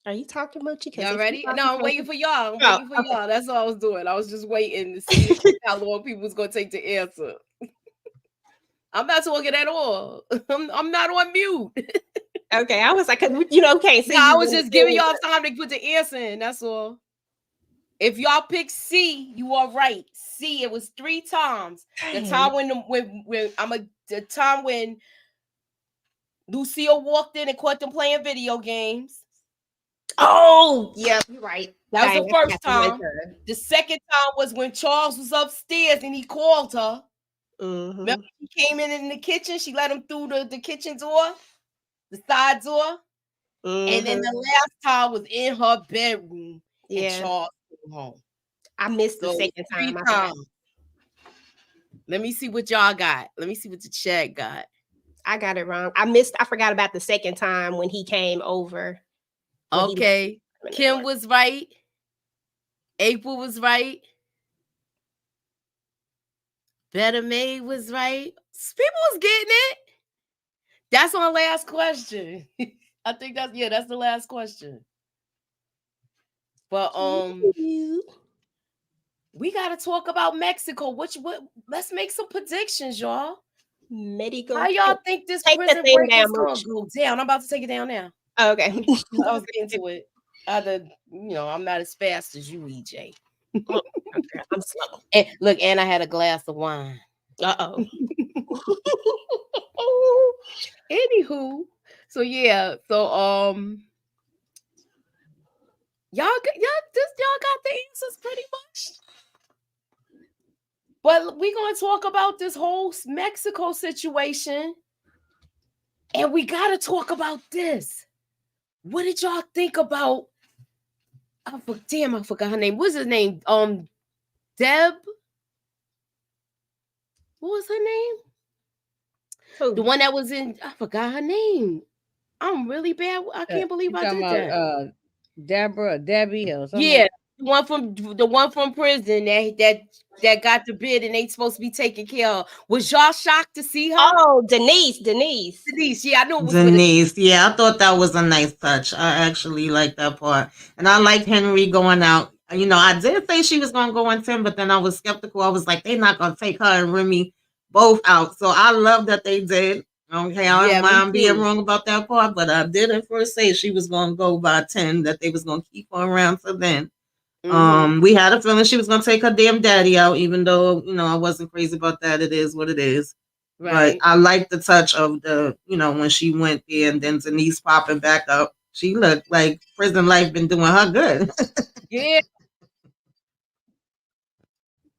S2: Are you talking, Moochie?
S1: Y'all ready? No, I'm waiting for y'all. Y'all. That's all I was doing. I was just waiting to see how long people was gonna take to answer. I'm not talking at all. I'm not on mute.
S2: Okay, I was like, can't see.
S1: I was just giving y'all time to put the answer in. That's all. If y'all pick C, you are right. C, it was 3 times. The time the time when Lucille walked in and caught them playing video games.
S2: Oh, yeah, you're right.
S1: That was the first time. The second time was when Charles was upstairs and he called her.
S2: Mm-hmm.
S1: Remember, he came in the kitchen. She let him through the kitchen door, the side door. Mm-hmm. And then the last time was in her bedroom. Yeah. And Charles came home.
S2: I missed the second time.
S1: Let me see what y'all got. Let me see what the chat got.
S2: I got it wrong. I forgot about the second time when he came over.
S1: Okay. Kim was right. April was right. Better May was right. People was getting it. That's our last question. I think that's the last question. But we gotta talk about Mexico. Let's make some predictions, y'all.
S2: Medical.
S1: How y'all think this prison break is gonna go down? I'm about to take it down now.
S2: Oh, okay.
S1: I was getting to it. I'm not as fast as you, EJ.
S2: I'm slow.
S1: And look, and I had a glass of wine.
S2: Uh-oh.
S1: Anywho, so yeah, y'all got the answers pretty much. But we're gonna talk about this whole Mexico situation, and we gotta talk about this. What did y'all think about? I forgot her name. What's his name? Deb. What was her name?
S2: Who?
S1: The one that was in. I forgot her name. I'm really bad. I can't believe
S3: You
S1: I
S3: talking
S1: did
S3: about
S1: that.
S3: Deborah, Debbie, or something
S1: Yeah,
S3: like
S1: the one from prison that got the bid and they supposed to be taken care of. Was y'all shocked to see her?
S2: Oh, Denise.
S1: Denise, yeah, I knew it was with a
S4: Denise, yeah, I thought that was a nice touch. I actually liked that part. And I liked Henry going out. You know, I did say she was going to go on Tim, but then I was skeptical. I was like, they're not going to take her and Remy both out. So I love that they did. Okay, I don't
S1: Yeah, me
S4: mind being
S1: too.
S4: wrong about that part, but I did at first say she was going to go by 10, that they was going to keep her around for then. We had a feeling she was going to take her damn daddy out, even though, you know, I wasn't crazy about that. It is what it is. But
S1: Right.
S4: I like the touch of the, you know, when she went there and then Denise popping back up. She looked like prison life been doing her good.
S1: Yeah,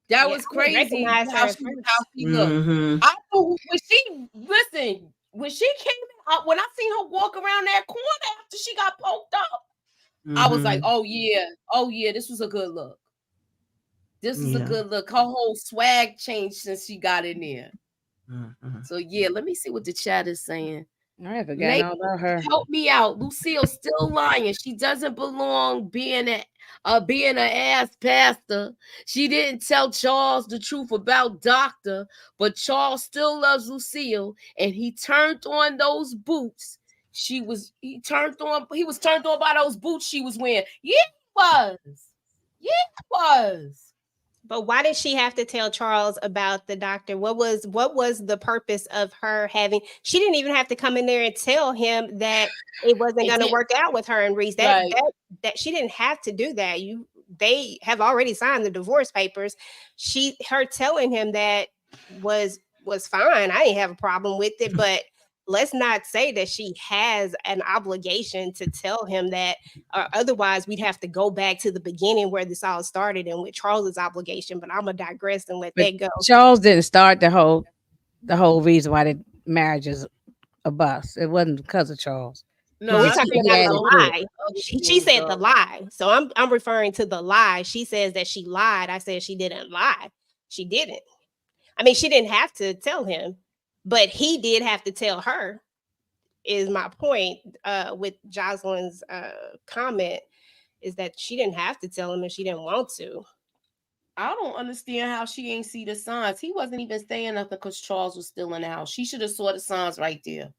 S1: that
S2: Yeah,
S1: was
S2: I didn't
S1: crazy
S2: recognize her
S1: how
S2: at
S1: how
S2: first.
S1: she looked.
S4: Mm-hmm.
S1: I knew when she listen when she came out when I seen her walk around that corner after she got poked up. I was like,
S4: Mm-hmm.
S1: oh yeah, this was a good look. This is a
S4: Yeah.
S1: good look. Her whole swag changed since she got in there.
S4: Mm-hmm.
S1: So yeah, let me see what the chat is saying.
S3: that. I had forgotten
S1: Nate,
S3: all about her.
S1: help me out. Lucille's still lying. She doesn't belong being an ass pastor. She didn't tell Charles the truth about Doctor, but Charles still loves Lucille, and he turned on those boots. He was turned on by those boots she was wearing. Yeah, he was. Yeah, he was.
S2: But why did she have to tell Charles about the doctor? What was the purpose of her having? She didn't even have to come in there and tell him that it wasn't
S1: It
S2: going to
S1: did
S2: work out with her and Reese. That
S1: right.
S2: that she didn't have to do that. They have already signed the divorce papers. Her telling him that was fine. I didn't have a problem with it, but let's not say that she has an obligation to tell him that, or otherwise we'd have to go back to the beginning where this all started and with Charles's obligation. But I'm gonna digress and let
S3: But
S2: that go.
S3: Charles didn't start the whole reason why the marriage is a bust. It wasn't because of Charles.
S2: But
S3: He
S2: we're
S1: Nah, I
S3: just
S2: talking
S1: think
S3: he
S1: it
S2: about
S1: was
S3: added
S2: the
S3: to it.
S2: lie.
S1: other
S2: She
S1: things
S2: said the
S1: though.
S2: lie, so I'm referring to the lie. She says that she lied. I said she didn't lie. She didn't. I mean, she didn't have to tell him, but he did have to tell her. Is my point with Jocelyn's comment, is that she didn't have to tell him if she didn't want to.
S1: I don't understand how she ain't see the signs. He wasn't even saying nothing because Charles was still in the house. She should have saw the signs right there.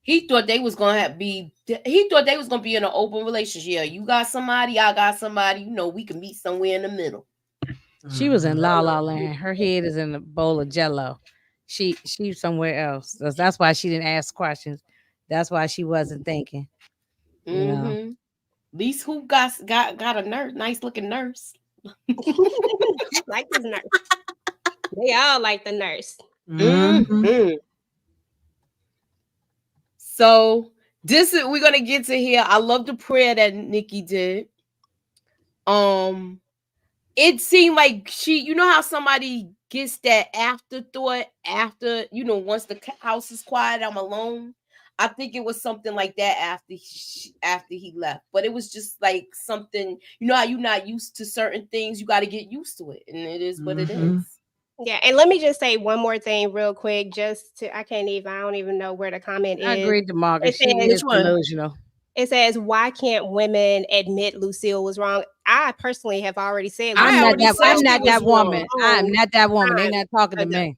S1: He thought they was gonna be. He thought they was gonna be in an open relationship. Yeah, you got somebody, I got somebody. You know, we can meet somewhere in the middle.
S3: She was in
S4: Mm-hmm.
S3: La La Land. Her head is in a bowl of Jello. She's somewhere else. That's why she didn't ask questions. That's why she wasn't thinking. You know.
S1: Mm-hmm. At least who got a nurse, nice looking nurse.
S2: Like this nurse. They all like the nurse.
S4: Mm-hmm.
S1: Mm-hmm. So this is we're gonna get to here. I love the prayer that Nikki did. Um, it seemed like you know how somebody gets that afterthought after, once the house is quiet, I'm alone. I think it was something like that after he left, but it was just like something, how you're not used to certain things, you got to get used to it, and it is what it
S4: Mm-hmm.
S1: is.
S2: Yeah, and let me just say one more thing real quick. I don't even know where the comment
S3: I
S2: is.
S3: agreed to Margaret.
S2: It
S3: She
S2: says,
S3: is
S1: Which one?
S3: delusional.
S2: why can't women admit Lucille was wrong? I personally have already said
S1: I
S3: I'm
S2: Lucille
S3: not
S1: already
S3: that.
S1: said
S3: I'm
S2: was
S1: she
S3: not
S1: was
S3: that
S1: wrong.
S3: woman. I'm
S2: wrong
S3: not that woman. They
S2: time
S3: not talking to
S2: ago.
S3: me.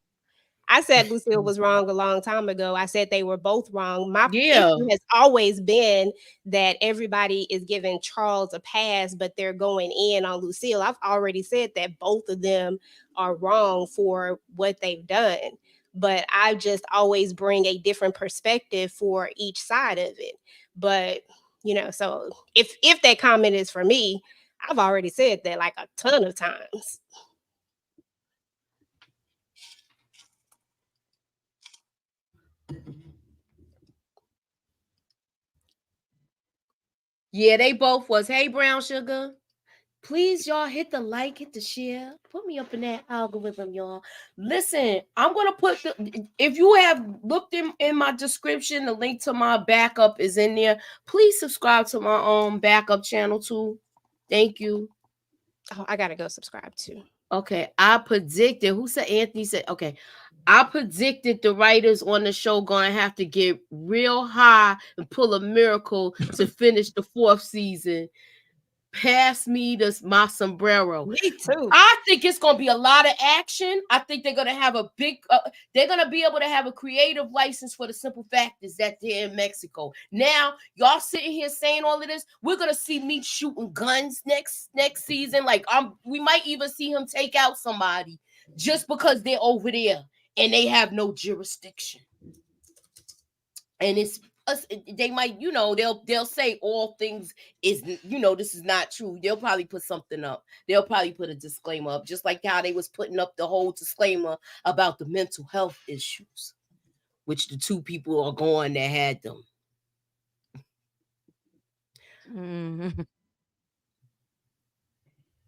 S2: I said Lucille was wrong a long time ago. I said they were both wrong. My
S1: Yeah.
S2: issue has always been that everybody is giving Charles a pass, but they're going in on Lucille. I've already said that both of them are wrong for what they've done. But I just always bring a different perspective for each side of it. But so if that comment is for me, I've already said that like a ton of times.
S1: Yeah, they both was. Hey, Brown Sugar. Please, y'all, hit the like, hit the share. Put me up in that algorithm, y'all. Listen, I'm gonna put the if you have looked in my description, the link to my backup is in there. Please subscribe to my backup channel too. Thank you.
S2: Oh, I gotta go subscribe too.
S1: Okay, I predicted. Who said Anthony said? Okay, I predicted the writers on the show gonna have to get real high and pull a miracle to finish the fourth season. Pass me my sombrero.
S2: Me too.
S1: I think it's gonna be a lot of action. I think they're gonna have a big. They're gonna be able to have a creative license for the simple fact is that they're in Mexico. Now, y'all sitting here saying all of this. We're gonna see me shooting guns next season. Like we might even see him take out somebody just because they're over there and they have no jurisdiction. And it's us. They might, they'll say all things is, this is not true. They'll probably put something up. They'll probably put a disclaimer up, just like how they was putting up the whole disclaimer about the mental health issues, which the two people are going that had them.
S3: Mhm.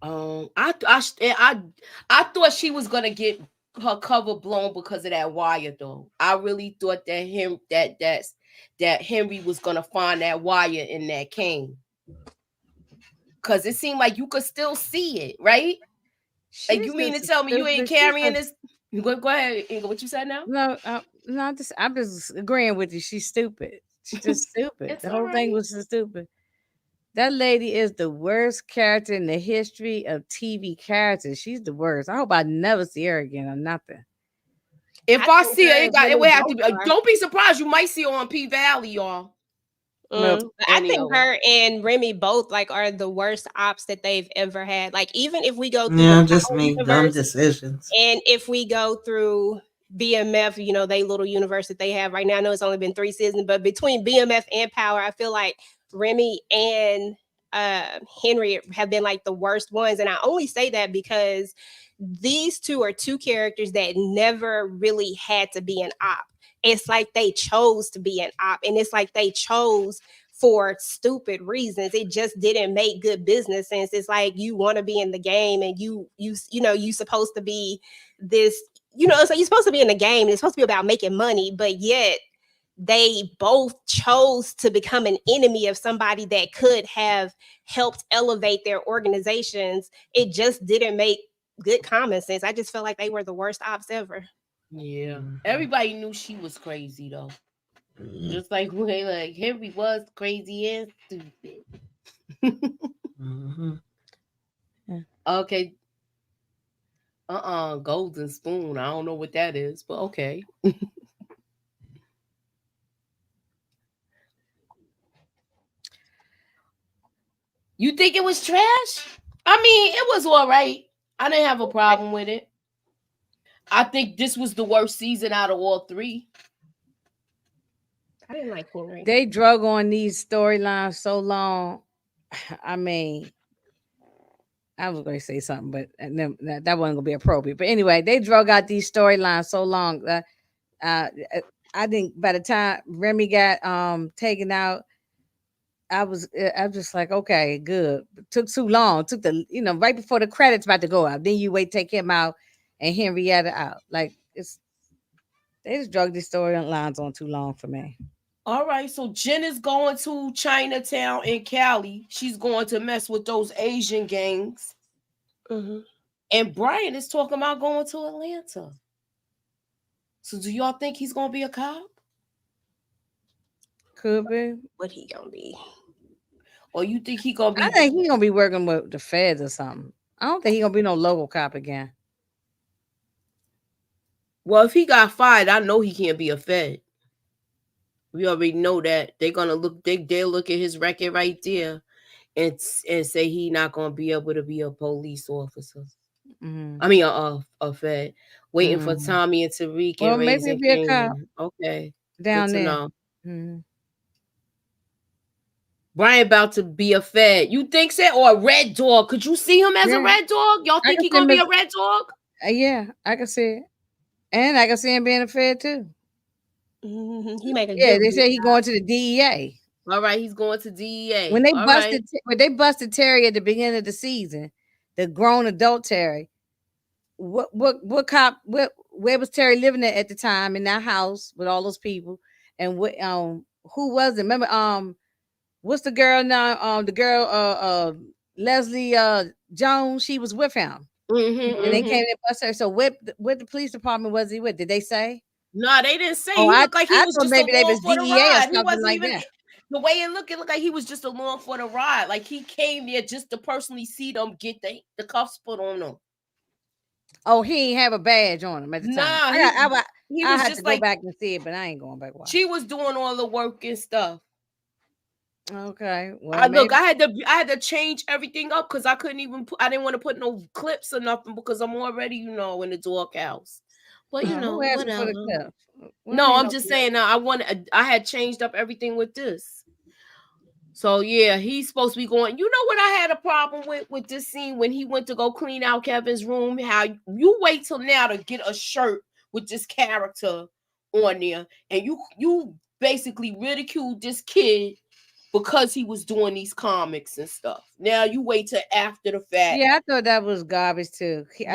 S1: I thought she was gonna get her cover blown because of that wire, though. I really thought that Henry was gonna find that wire in that cane, because it seemed like you could still see it, right? Like, you
S3: She's
S1: mean to
S3: just
S1: tell me you ain't
S3: stupid. She's
S1: carrying
S3: just,
S1: this? Go ahead, Inga. What you said now?
S3: no, I'm just agreeing with you. She's stupid. She's just stupid.
S1: It's
S3: The
S1: all
S3: whole thing
S1: right.
S3: was just stupid. That lady is the worst character in the history of TV characters. She's the worst. I hope I never see her again or nothing.
S1: If
S2: I
S1: I
S2: think
S1: see her,
S2: her and
S1: it
S2: Remy
S1: would have to
S2: both
S1: be.
S2: are.
S1: Don't be surprised. You might see her on P Valley, y'all.
S3: Well,
S2: But I
S1: Any
S2: think
S1: of them.
S2: her and Remy both like are the worst ops that they've ever had. Like even if we go through the
S4: Yeah, just
S2: Power
S4: make dumb
S2: universe
S4: decisions.
S2: and if we go through BMF, they little universe that they have right now. I know it's only been 3 seasons, but between BMF and Power, I feel like Remy and Henry have been like the worst ones. And I only say that because these two are two characters that never really had to be an op. It's like they chose to be an op, and it's like they chose for stupid reasons. It just didn't make good business sense. It's like you want to be in the game, and you supposed to be this. So you're supposed to be in the game, and it's supposed to be about making money, but yet they both chose to become an enemy of somebody that could have helped elevate their organizations. It just didn't make good common sense. I just felt like they were the worst ops ever.
S1: Yeah.
S4: Mhm.
S1: Everybody knew she was crazy, though. Just like Henry was crazy and stupid.
S4: Mhm.
S1: Okay. Golden spoon. I don't know what that is, but okay. You think it was trash? I mean, it was all right. I didn't have a problem with it. I think this was the worst season out of all three.
S2: I didn't like Henry.
S3: they drug on these storylines so long. I mean, I was going to say something, but that wasn't going to be appropriate. But anyway, they drug out these storylines so long. Uh, I think by the time Remy got taken out, I was just like, okay, good. It took too long. Took the right before the credits about to go out. Then you wait, take him out, and Henrietta out. Like they just drug these storylines on too long for me.
S1: All right, so Jen is going to Chinatown in Cali. She's going to mess with those Asian gangs.
S2: Mm-hmm.
S1: And Brian is talking about going to Atlanta. So do y'all think he's going to be a cop?
S3: Could be.
S2: What he gonna be?
S1: Or you think he going to
S3: I
S1: be...
S3: think he's gonna be working with the feds or something. I don't think he's gonna be no local cop again.
S1: Well, if he got fired, I know he can't be a Fed. We already know that. They're going to look... They'll look at his record right there and say he not going to be able to be a police officer.
S3: Mm-hmm.
S1: I mean, a Fed. Waiting for
S3: Mm-hmm.
S1: Tommy and Tariq
S3: Well,
S1: and
S3: maybe he'll
S1: raising
S3: be a cop
S1: Canaan. Okay, good
S3: down
S1: to
S3: there.
S1: know.
S3: Mm-hmm.
S1: Brian about to be a Fed. You think so? Or a Red Dog? Could you see him as a
S3: Yeah,
S1: Red Dog? Y'all
S3: I
S1: think
S3: can
S1: he
S3: see
S1: gonna
S3: him
S1: be
S3: as
S1: a Red Dog?
S3: yeah, I can see it, and I can see him being a fed too.
S2: Mm-hmm. He make a
S3: Yeah,
S2: good
S3: they
S2: one.
S3: say he going to the DEA.
S1: All right, he's going to DEA.
S3: When they
S1: All right.
S3: busted Terry at the beginning of the season, the grown adult Terry. What cop? Where was Terry living at the time in that house with all those people? And what who was it? Remember what's the girl now? The girl Leslie Jones. She was with him, and they came and busted her. So what the police department was he with? Did they say?
S1: No, they didn't say.
S3: Oh,
S1: He looked like he
S3: I
S1: was
S3: thought
S1: just
S3: maybe they
S1: along
S3: was
S1: for the
S3: DEA or
S1: ride. He
S3: something
S1: wasn't
S3: like
S1: even
S3: that.
S1: the way it looked like he was just along for the ride. Like he came there just to personally see them get the cuffs put on them.
S3: Oh, he ain't have a badge on him at the time.
S1: Nah, he
S3: I
S1: was
S3: had
S1: just
S3: to go
S1: like
S3: back and see it, but I ain't going back. Watch.
S1: she was doing all the work and stuff.
S3: Okay, well,
S1: I
S3: maybe.
S1: I had to change everything up because I couldn't even I didn't want to put no clips or nothing because I'm already in the doghouse. But
S3: Who asked for the
S1: whatever.
S3: clip?
S1: No, I'm just saying now I had changed up everything with this. So yeah, he's supposed to be going. You know what I had a problem with this scene when he went to go clean out Kevin's room? How you wait till now to get a shirt with this character on there, and you basically ridiculed this kid because he was doing these comics and stuff. Now you wait till after the fact.
S3: Yeah, I thought that was garbage too. He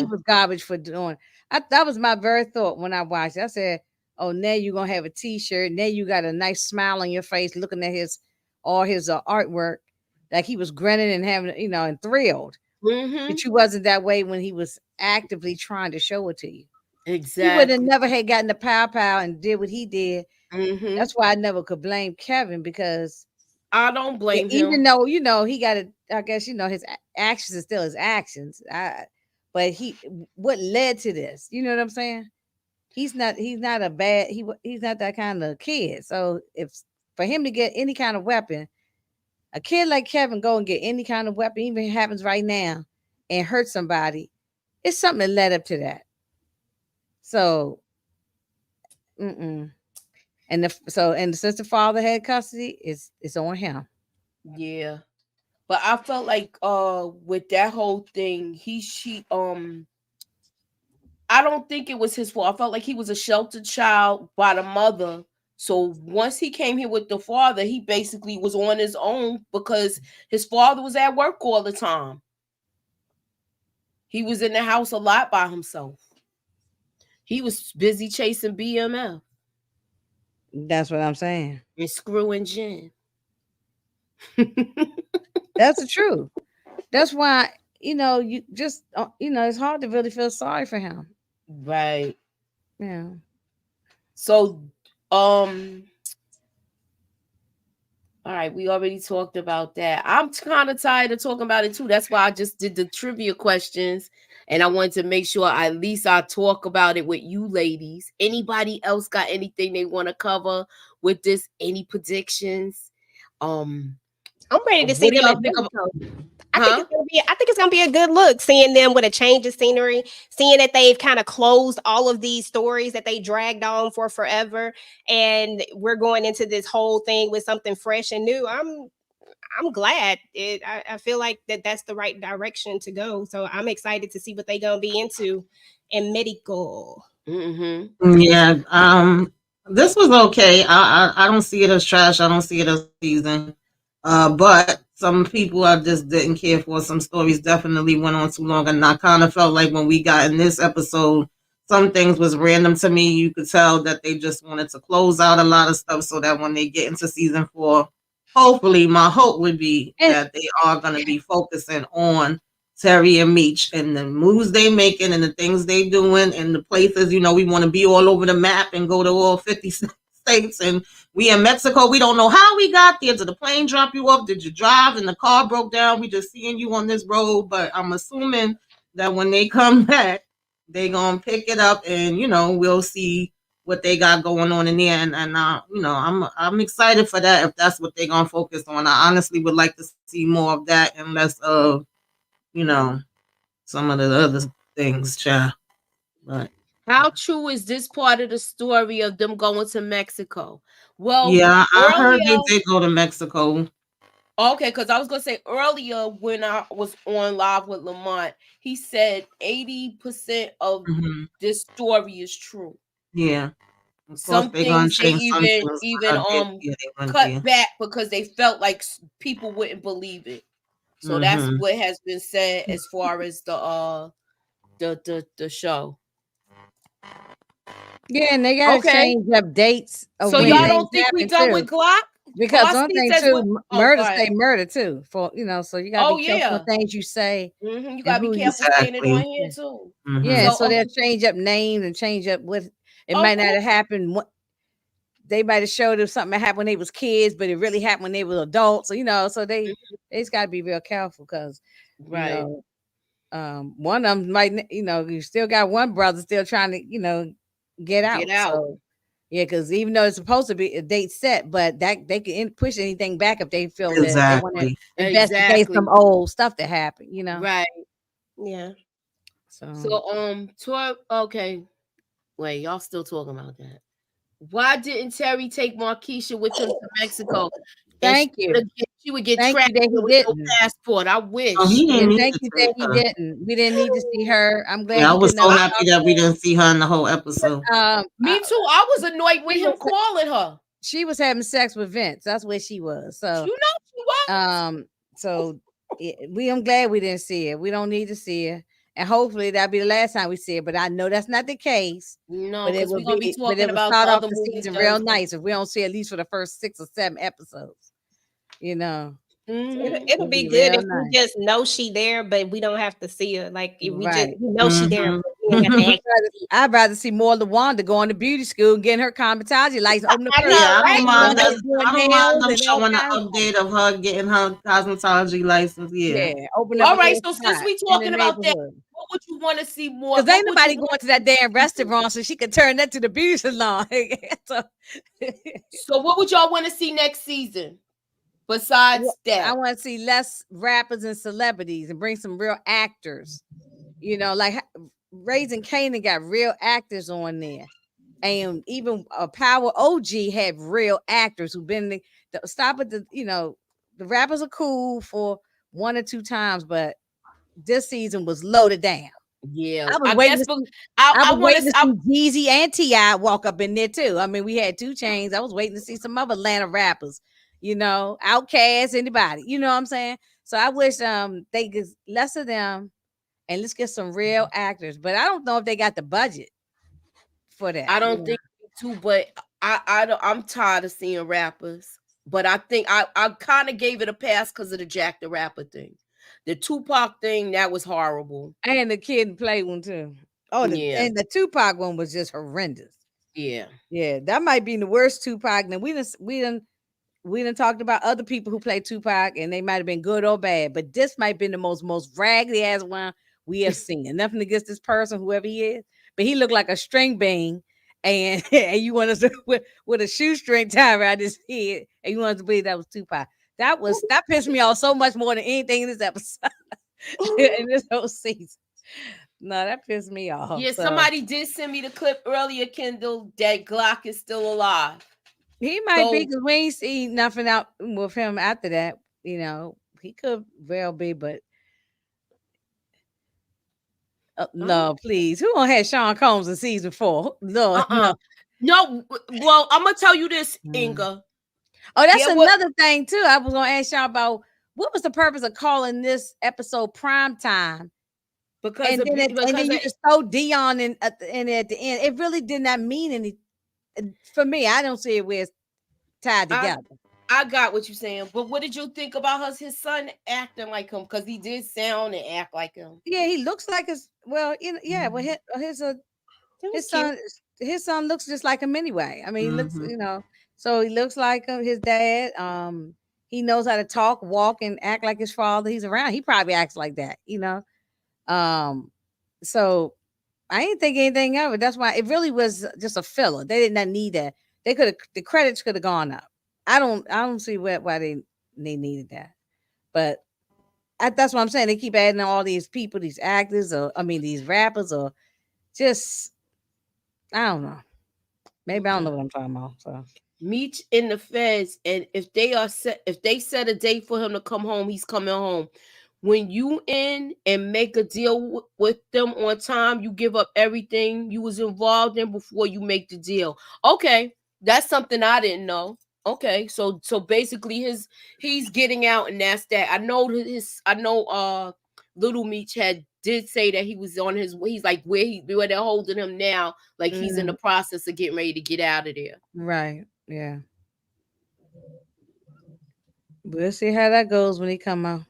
S3: was garbage for doing. That was my very thought when I watched it. I said, "Oh, now you're gonna have a T-shirt. Now you got a nice smile on your face, looking at his artwork, like he was grinning and having and thrilled. But you wasn't that way when he was actively trying to show it to you.
S1: Exactly.
S3: He would have never had gotten the pow and did what he did. That's why I never could blame Kevin because
S1: I don't blame him.
S3: Even though he got it. I guess his actions are still his actions. But what led to this? You know what I'm saying? He's not a bad. He's not that kind of kid. So if for him to get any kind of weapon, a kid like Kevin go and get any kind of weapon, even if it happens right now, and hurt somebody, it's something that led up to that. So, and since the father had custody, it's on him.
S1: Yeah, but I felt like with that whole thing, I don't think it was his fault. I felt like he was a sheltered child by the mother. So once he came here with the father, he basically was on his own because his father was at work all the time. He was in the house a lot by himself. He was busy chasing BMF.
S3: That's what I'm saying.
S1: And screwing Jen.
S3: That's the truth. That's why, you just, it's hard to really feel sorry for him.
S1: Right.
S3: Yeah.
S1: So, all right, we already talked about that. I'm kind of tired of talking about it too. That's why I just did the trivia questions. And I wanted to make sure at least I talk about it with you ladies. Anybody else got anything they want to cover with this? Any predictions?
S2: I'm ready to see them at Mexico. I
S1: Huh?
S2: think it's gonna be a good look seeing them with a change of scenery, seeing that they've kind of closed all of these stories that they dragged on for forever, and we're going into this whole thing with something fresh and new. I'm glad. I feel like that's the right direction to go. So I'm excited to see what they're gonna be into in medical.
S4: Yeah. This was okay. I don't see it as trash. I don't see it as season. But some people I just didn't care for. Some stories definitely went on too long, and I kind of felt like when we got in this episode, some things was random to me. You could tell that they just wanted to close out a lot of stuff so that when they get into season 4, hopefully, my hope would be that they are going to be focusing on Terry and Meech and the moves they making and the things they doing and the places, we want to be all over the map and go to all 50 states. And we in Mexico, we don't know how we got there. Did the plane drop you off? Did you drive and the car broke down? We just seeing you on this road. But I'm assuming that when they come back, they going to pick it up and, we'll see what they got going on in there. And I'm excited for that if that's what they're going to focus on. I honestly would like to see more of that and less of some of the other things, child. But
S1: how true is this part of the story of them going to Mexico? Well,
S4: yeah, I heard they did go to Mexico.
S1: Okay, because I was gonna say earlier when I was on live with Lamont, he said 80% of this story is true.
S4: Yeah. Of course,
S1: Some
S4: they're gonna
S1: things they
S4: change some things.
S1: even
S4: Yeah, they wouldn't
S1: cut
S4: be.
S1: back because they felt like people wouldn't believe it. So that's
S4: Mm-hmm.
S1: what has been said as far as the show.
S3: Yeah, and they gotta
S1: Okay.
S3: change up dates of
S1: So
S3: when
S1: y'all
S4: Yeah.
S1: don't
S3: things
S1: think we
S3: happen
S1: done
S3: too.
S1: with Glock?
S3: Because one
S1: Bossy
S3: thing
S1: says what?
S3: too,
S1: Oh, go
S3: murder
S1: ahead.
S3: stay murder too. For so you gotta
S1: Oh
S3: be careful
S1: yeah.
S3: of things you say
S1: You
S3: and
S1: gotta be
S3: who you
S1: careful saying it on
S4: Exactly.
S1: here too.
S3: yeah,
S4: Mm-hmm.
S3: and
S1: So
S3: so they'll change up names and change up what it
S1: of
S3: might not
S1: course,
S3: have happened. They might have showed if something happened when they was kids, but it really happened when they were adults. So so they just gotta be real careful because you
S1: right.
S3: know one of them might you still got one brother still trying to get
S1: Get
S3: out.
S1: out.
S3: So yeah, because even though it's supposed to be a date set, but that they can push anything back if they feel that they want to
S4: Exactly.
S3: investigate
S1: Exactly.
S3: some old stuff that happened.
S1: Right.
S2: Yeah.
S3: So
S1: So 12. Okay. Wait, y'all still talking about that? Why didn't Terry take Markeisha with him to Mexico? And
S3: thank you,
S1: she would get
S3: thank
S1: trapped
S3: you that
S1: here
S3: he
S1: with no
S3: didn't.
S1: passport. I
S4: Oh,
S1: wish.
S4: he
S3: Yeah,
S4: didn't need
S3: thank
S4: to
S3: you
S4: take
S3: that he
S4: her.
S3: didn't. We didn't need to see her. I'm glad
S4: Yeah, I
S3: he
S4: was
S3: could
S4: so
S3: never
S4: happy
S3: talk
S4: that we
S3: to
S4: didn't see her in the whole episode.
S3: her.
S1: Me too. I was annoyed with
S3: She
S1: him
S3: was
S1: calling her.
S3: she was having sex with Vince. That's where she was. So
S1: You know she was.
S3: um, so I'm glad we didn't see her. We don't need to see her, and hopefully that'll be the last time we see her. But I know that's not the case.
S1: No,
S3: But it
S1: because
S3: will
S1: we're gonna be
S3: be. But
S1: talking
S3: it will
S1: about the
S3: start off
S1: other
S3: the
S1: movies
S3: season real
S1: Thursday.
S3: nice if we don't see at least for the first 6 or 7 episodes. You know,
S2: It'll
S3: it'll
S2: be
S3: be
S2: good
S3: real
S2: if we
S3: nice.
S2: just know she there, but we don't have to see her. Like if we just
S3: Right.
S2: we know she there,
S4: Mm-hmm.
S2: but we don't have to actually see
S3: I'd rather see more LaWanda going to beauty school, getting her cosmetology license, open the
S2: her. I
S3: first
S2: know,
S4: Yeah, I don't
S2: right?
S3: going
S4: mind
S3: there
S4: us.
S3: doing
S4: I don't mind
S3: nails
S4: them
S3: and all
S4: showing the
S3: kinds of
S4: update of her getting her cosmetology license. Yeah.
S3: yeah, open up a
S1: All right,
S3: little
S1: so since
S3: spot
S1: we
S3: in the
S1: talking about that,
S3: neighborhood.
S1: what would you want to see more?
S3: Because ain't
S1: What would you
S3: nobody
S1: want
S3: going
S1: to
S3: to that damn
S1: see?
S3: restaurant so she could turn that to the beauty salon. So,
S1: So what would y'all want to see next season besides
S3: I
S1: that?
S3: want to see less rappers and celebrities and bring some real actors. Like Raising Canaan got real actors on there. And even Power OG had real actors who've been stop at the rappers are cool for 1 or 2 times, but this season was loaded down.
S1: Yeah,
S3: I was
S1: I
S3: waiting
S1: guess,
S3: to
S1: but
S3: see.
S1: I
S3: I
S1: I
S3: was
S1: want
S3: waiting
S1: to.
S3: to see Jeezy and Ti walk up in there too. I mean, we had 2 Chainz. I was waiting to see some other Atlanta rappers. Outkast, anybody. You know what I'm saying? So I wish they get less of them and let's get some real actors. But I don't know if they got the budget for that.
S1: I don't think too, but I'm tired of seeing rappers. But I think I kind of gave it a pass because of the Jack the Rapper thing, the Tupac thing that was horrible.
S3: And the Kid and Play one too. Oh,
S1: Yeah,
S3: and the Tupac one was just horrendous.
S1: yeah.
S3: Yeah, that might be the worst Tupac. Now we done talked about other people who play Tupac, and they might have been good or bad, but this might be the most raggedy ass one we have seen. And nothing against this person, whoever he is, but he looked like a string bean, and and you want us to with a shoestring tied around his head, and you want us to believe that was Tupac. That pissed me off so much more than anything in this episode in this whole season. No, that pissed me off.
S1: Yeah,
S3: So
S1: somebody did send me the clip earlier, Kendall, that Glock is still alive.
S3: he might be
S1: So
S3: because we ain't seen nothing out with him after that. He could well be, but no, please. Who gonna have Sean Combs in season 4? Lord, no.
S1: no. Well, I'm gonna tell you this,
S3: Mm.
S1: Inga.
S3: Oh, that's
S1: There was
S3: another thing too. I was gonna ask y'all about what was the purpose of calling this episode prime time,
S1: because
S3: and
S1: of
S3: then you just throw Dion in at the end. It really did not mean anything for me. I don't see it where it's tied together.
S1: I got what you're saying, but what did you think about his son acting like him? Because he did sound and act like him.
S3: Yeah, he looks like yeah. Well, his son his son looks just like him anyway. I mean, he looks,
S4: Mm-hmm.
S3: so he looks like his dad. He knows how to talk, walk, and act like his father. He's around. He probably acts like that. Um, so I didn't think anything of it. That's why it really was just a filler. They did not need that. The credits could have gone up. I don't see why they needed that. But that's what I'm saying. They keep adding all these people, these actors, or I mean, these rappers, or just I don't know. Maybe I don't know what I'm talking about. So
S1: Meech in the feds, and if they set a date for him to come home, he's coming home. when you in and make a deal with them on time, you give up everything you was involved in before you make the deal. Okay, that's something I didn't know. Okay, so basically he's getting out, and that's that. I know Little Meech did say that he was on his, he's like where they're holding him now, like he's in the process of getting ready to get out of there.
S3: Right. Yeah. We'll see how that goes when he come out.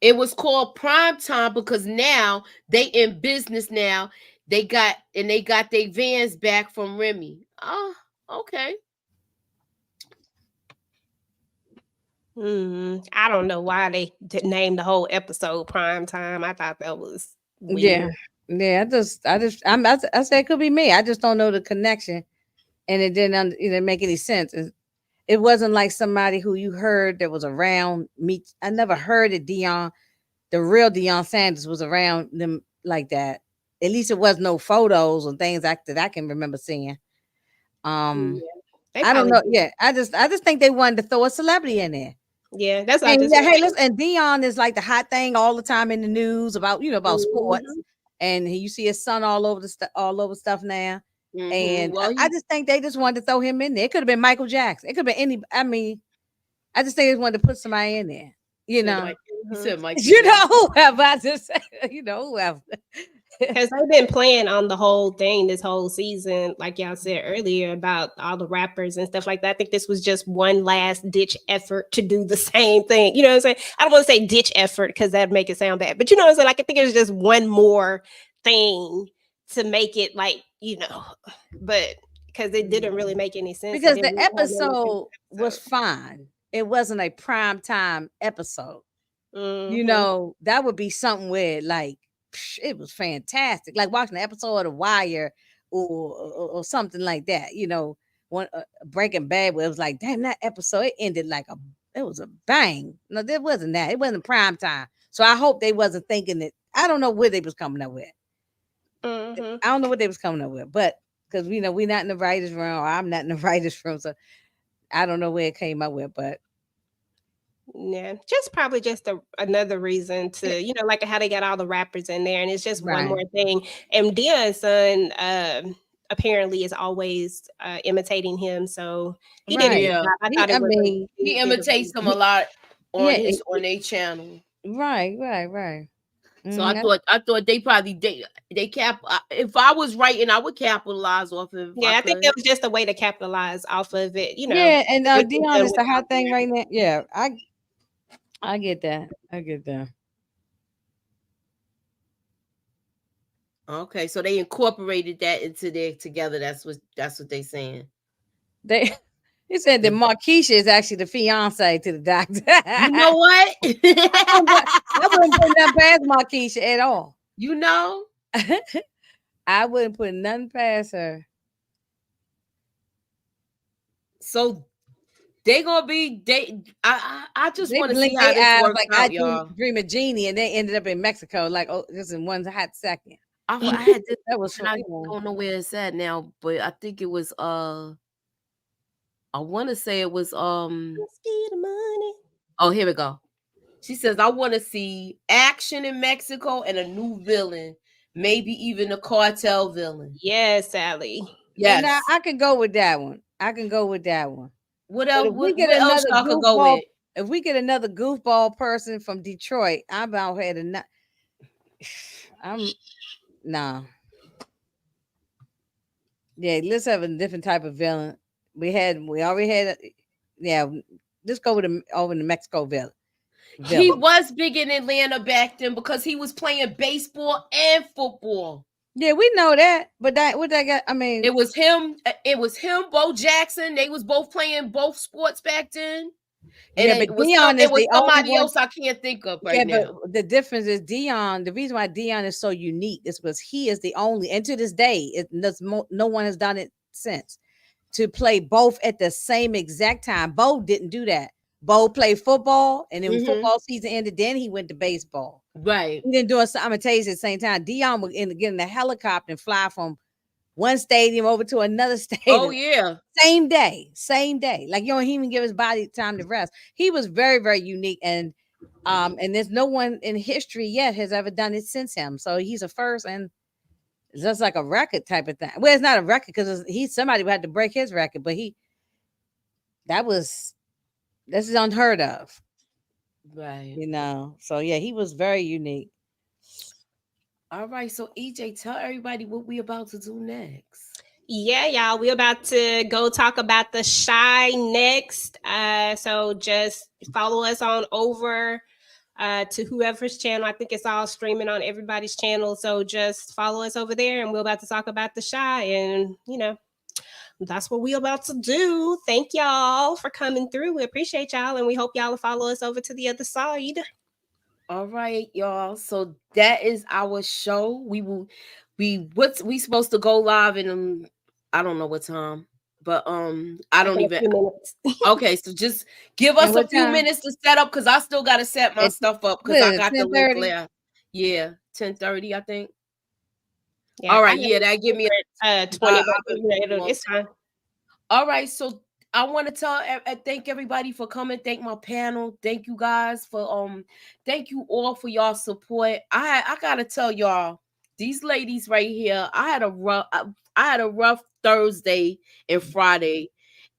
S1: It was called prime time because now they in business now. They got their vans back from Remy. Oh, okay.
S2: I don't know why they named the whole episode prime time. I thought that was
S3: Yeah.
S2: weird.
S3: Yeah. I say it could be me. I just don't know the connection, and it didn't make any sense. It wasn't like somebody who you heard that was around me. I never heard that the real Deion Sanders was around them like that. At least it was no photos and things that I can remember seeing.
S2: They
S3: I don't
S2: probably
S3: know. Yeah, I just think they wanted to throw a celebrity in there.
S2: Yeah, that's what I
S3: And
S2: just
S3: yeah,
S2: was
S3: hey,
S2: like.
S3: listen, and Dion is like the hot thing all the time in the news about sports,
S2: Mhm.
S3: and you see his son all over stuff now. And
S1: Well,
S3: I just think they just wanted to throw him in there. It could have been Michael Jackson. It could have been any. I mean, I just think they wanted to put somebody in there. You
S1: said
S3: know,
S1: Mike. You said Mike.
S3: you know whoever. I just whoever.
S2: Because they've been playing on the whole thing this whole season, like y'all said earlier about all the rappers and stuff like that. I think this was just one last ditch effort to do the same thing. You know what I'm saying? I don't want to say ditch effort because that'd make it sound bad, but you know what I'm saying? Like I think it was just one more thing to make it but because it didn't really make any sense. They
S3: Because
S2: didn't
S3: the
S2: really have no
S3: episode was fine. It wasn't a prime time episode.
S2: Mhm.
S3: That would be something where like it was fantastic. Like watching an episode of The Wire or something like that. One Breaking Bad where it was like, damn, that episode it ended like it was a bang. No, there wasn't that. It wasn't prime time. So I hope they wasn't thinking that. I don't know where they was coming up with.
S2: Mhm.
S3: I don't know what they was coming up with, but because we're not in the writers room, or I'm not in the writers room, so I don't know where it came up with, but
S2: Yeah, just probably just another reason to, like how they got all the rappers in there, and it's just one
S3: right.
S2: more thing. And Dion's son apparently is always imitating him, so he did a good
S3: Right.
S1: Yeah,
S2: job. I
S3: He,
S2: thought
S3: I
S2: it was
S3: mean,
S1: he
S2: he did a
S1: imitates them a
S3: he,
S1: lot
S3: yeah,
S1: on their channel.
S3: right.
S1: So I
S3: Mm,
S1: thought they probably they cap. If I was writing, I would capitalize off of it if I
S2: yeah, I think
S1: could.
S2: that was just a way to capitalize off of it.
S3: yeah, and
S2: Get them
S3: Dion
S2: done
S3: is
S2: with
S3: the hot
S2: out
S3: thing
S2: there.
S3: right now. Yeah, I get that. I get that.
S1: Okay, so they incorporated that into their together. That's what they saying.
S3: They he said that Marquisha is actually the fiance to the doctor.
S1: You know what?
S3: I wouldn't put nothing past Marquisha at all.
S1: you know.
S3: I wouldn't put nothing past her.
S1: So they gonna be they. I just
S3: They
S1: want to see
S3: blinked
S1: how
S3: their
S1: this
S3: eyes
S1: works
S3: like I
S1: out, y'all.
S3: dream of Genie, and they ended up in Mexico, like just in one hot second.
S1: I had this,
S3: That was
S1: and I don't know where it's at now, but I think it was I want to say it was
S2: Let's get the money.
S1: oh, here we go. She says I want to see action in Mexico and a new villain, maybe even a cartel villain.
S2: Yes, Sally.
S1: Yes.
S3: And I can go with that one. I can go with that one.
S1: What
S3: But
S1: else?
S3: if we
S1: What
S3: get
S1: else
S3: another
S1: y'all could go
S3: goofball,
S1: with?
S3: if we get another goofball person from Detroit, I'm out here to not. I'm nah. Yeah, let's have a different type of villain. We already had. Yeah, let's go with over the Mexico villain.
S1: He was big in Atlanta back then because he was playing baseball and football.
S3: Yeah, we know that, but what that got? I mean,
S1: It was him. It was him. Bo Jackson. They was both playing both sports back then. And
S3: yeah,
S1: it
S3: but
S1: was
S3: Dion
S1: it
S3: is
S1: was
S3: the only
S1: somebody
S3: one.
S1: else I can't think of
S3: Yeah,
S1: right
S3: but
S1: now.
S3: the difference is Dion. The reason why Dion is so unique is because he is the only, and to this day, no one has done it since to play both at the same exact time. Bo didn't do that. Bo played football, and then when football season ended, then he went to baseball.
S1: Right.
S3: He didn't do it. I'm gonna tell you at the same time. Dion would get in the helicopter and fly from one stadium over to another stadium.
S1: Oh yeah.
S3: Same day. Like he don't even give his body time to rest. He was very, very unique, and And there's no one in history yet has ever done it since him. So he's a first, and it's just like a record type of thing. Well, it's not a record because he's somebody who had to break his record, but that was this is unheard of,
S1: Right.
S3: So yeah, he was very unique.
S1: All right. So EJ, tell everybody what we about to do next.
S2: Yeah, y'all, we're about to go talk about the Shy next. So just follow us on over to whoever's channel. I think it's all streaming on everybody's channel. So just follow us over there, and we're about to talk about the Shy, and that's what we're about to do. Thank y'all for coming through. We appreciate y'all, and we hope y'all will follow us over to the other side.
S1: All right, y'all. So that is our show. What's we supposed to go live in I don't know what time, but I don't
S2: In a
S1: even.
S2: few minutes.
S1: Okay, so just give us
S3: And
S1: a
S3: what
S1: few
S3: time?
S1: minutes to set up because I still got to set my
S3: It's
S1: stuff up because
S3: what
S1: I
S3: is it,
S1: got the link
S3: 10:30?
S1: left. Yeah, 10:30, I think.
S2: Yeah,
S1: All
S2: I
S1: right,
S2: have
S1: yeah, that give me
S2: 20,
S1: I've
S2: but
S1: been waiting a long
S2: it's fine.
S1: All right, so I want to thank everybody for coming. Thank my panel. Thank you guys thank you all for y'all support. I gotta tell y'all, these ladies right here, I had a rough Thursday and Friday,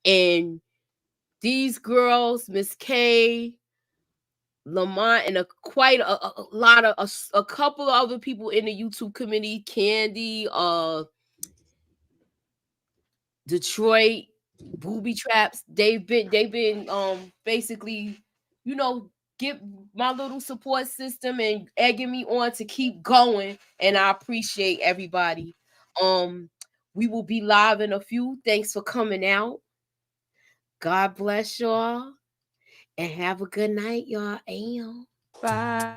S1: and these girls, Miss K, Lamont, and quite a lot of a couple of other people in the YouTube community, Candy, Detroit, booby traps. They've been basically, you know, give my little support system and egging me on to keep going. And I appreciate everybody. Um, we will be live in a few. Thanks for coming out. God bless y'all. And have a good night, y'all. Am.
S3: Bye.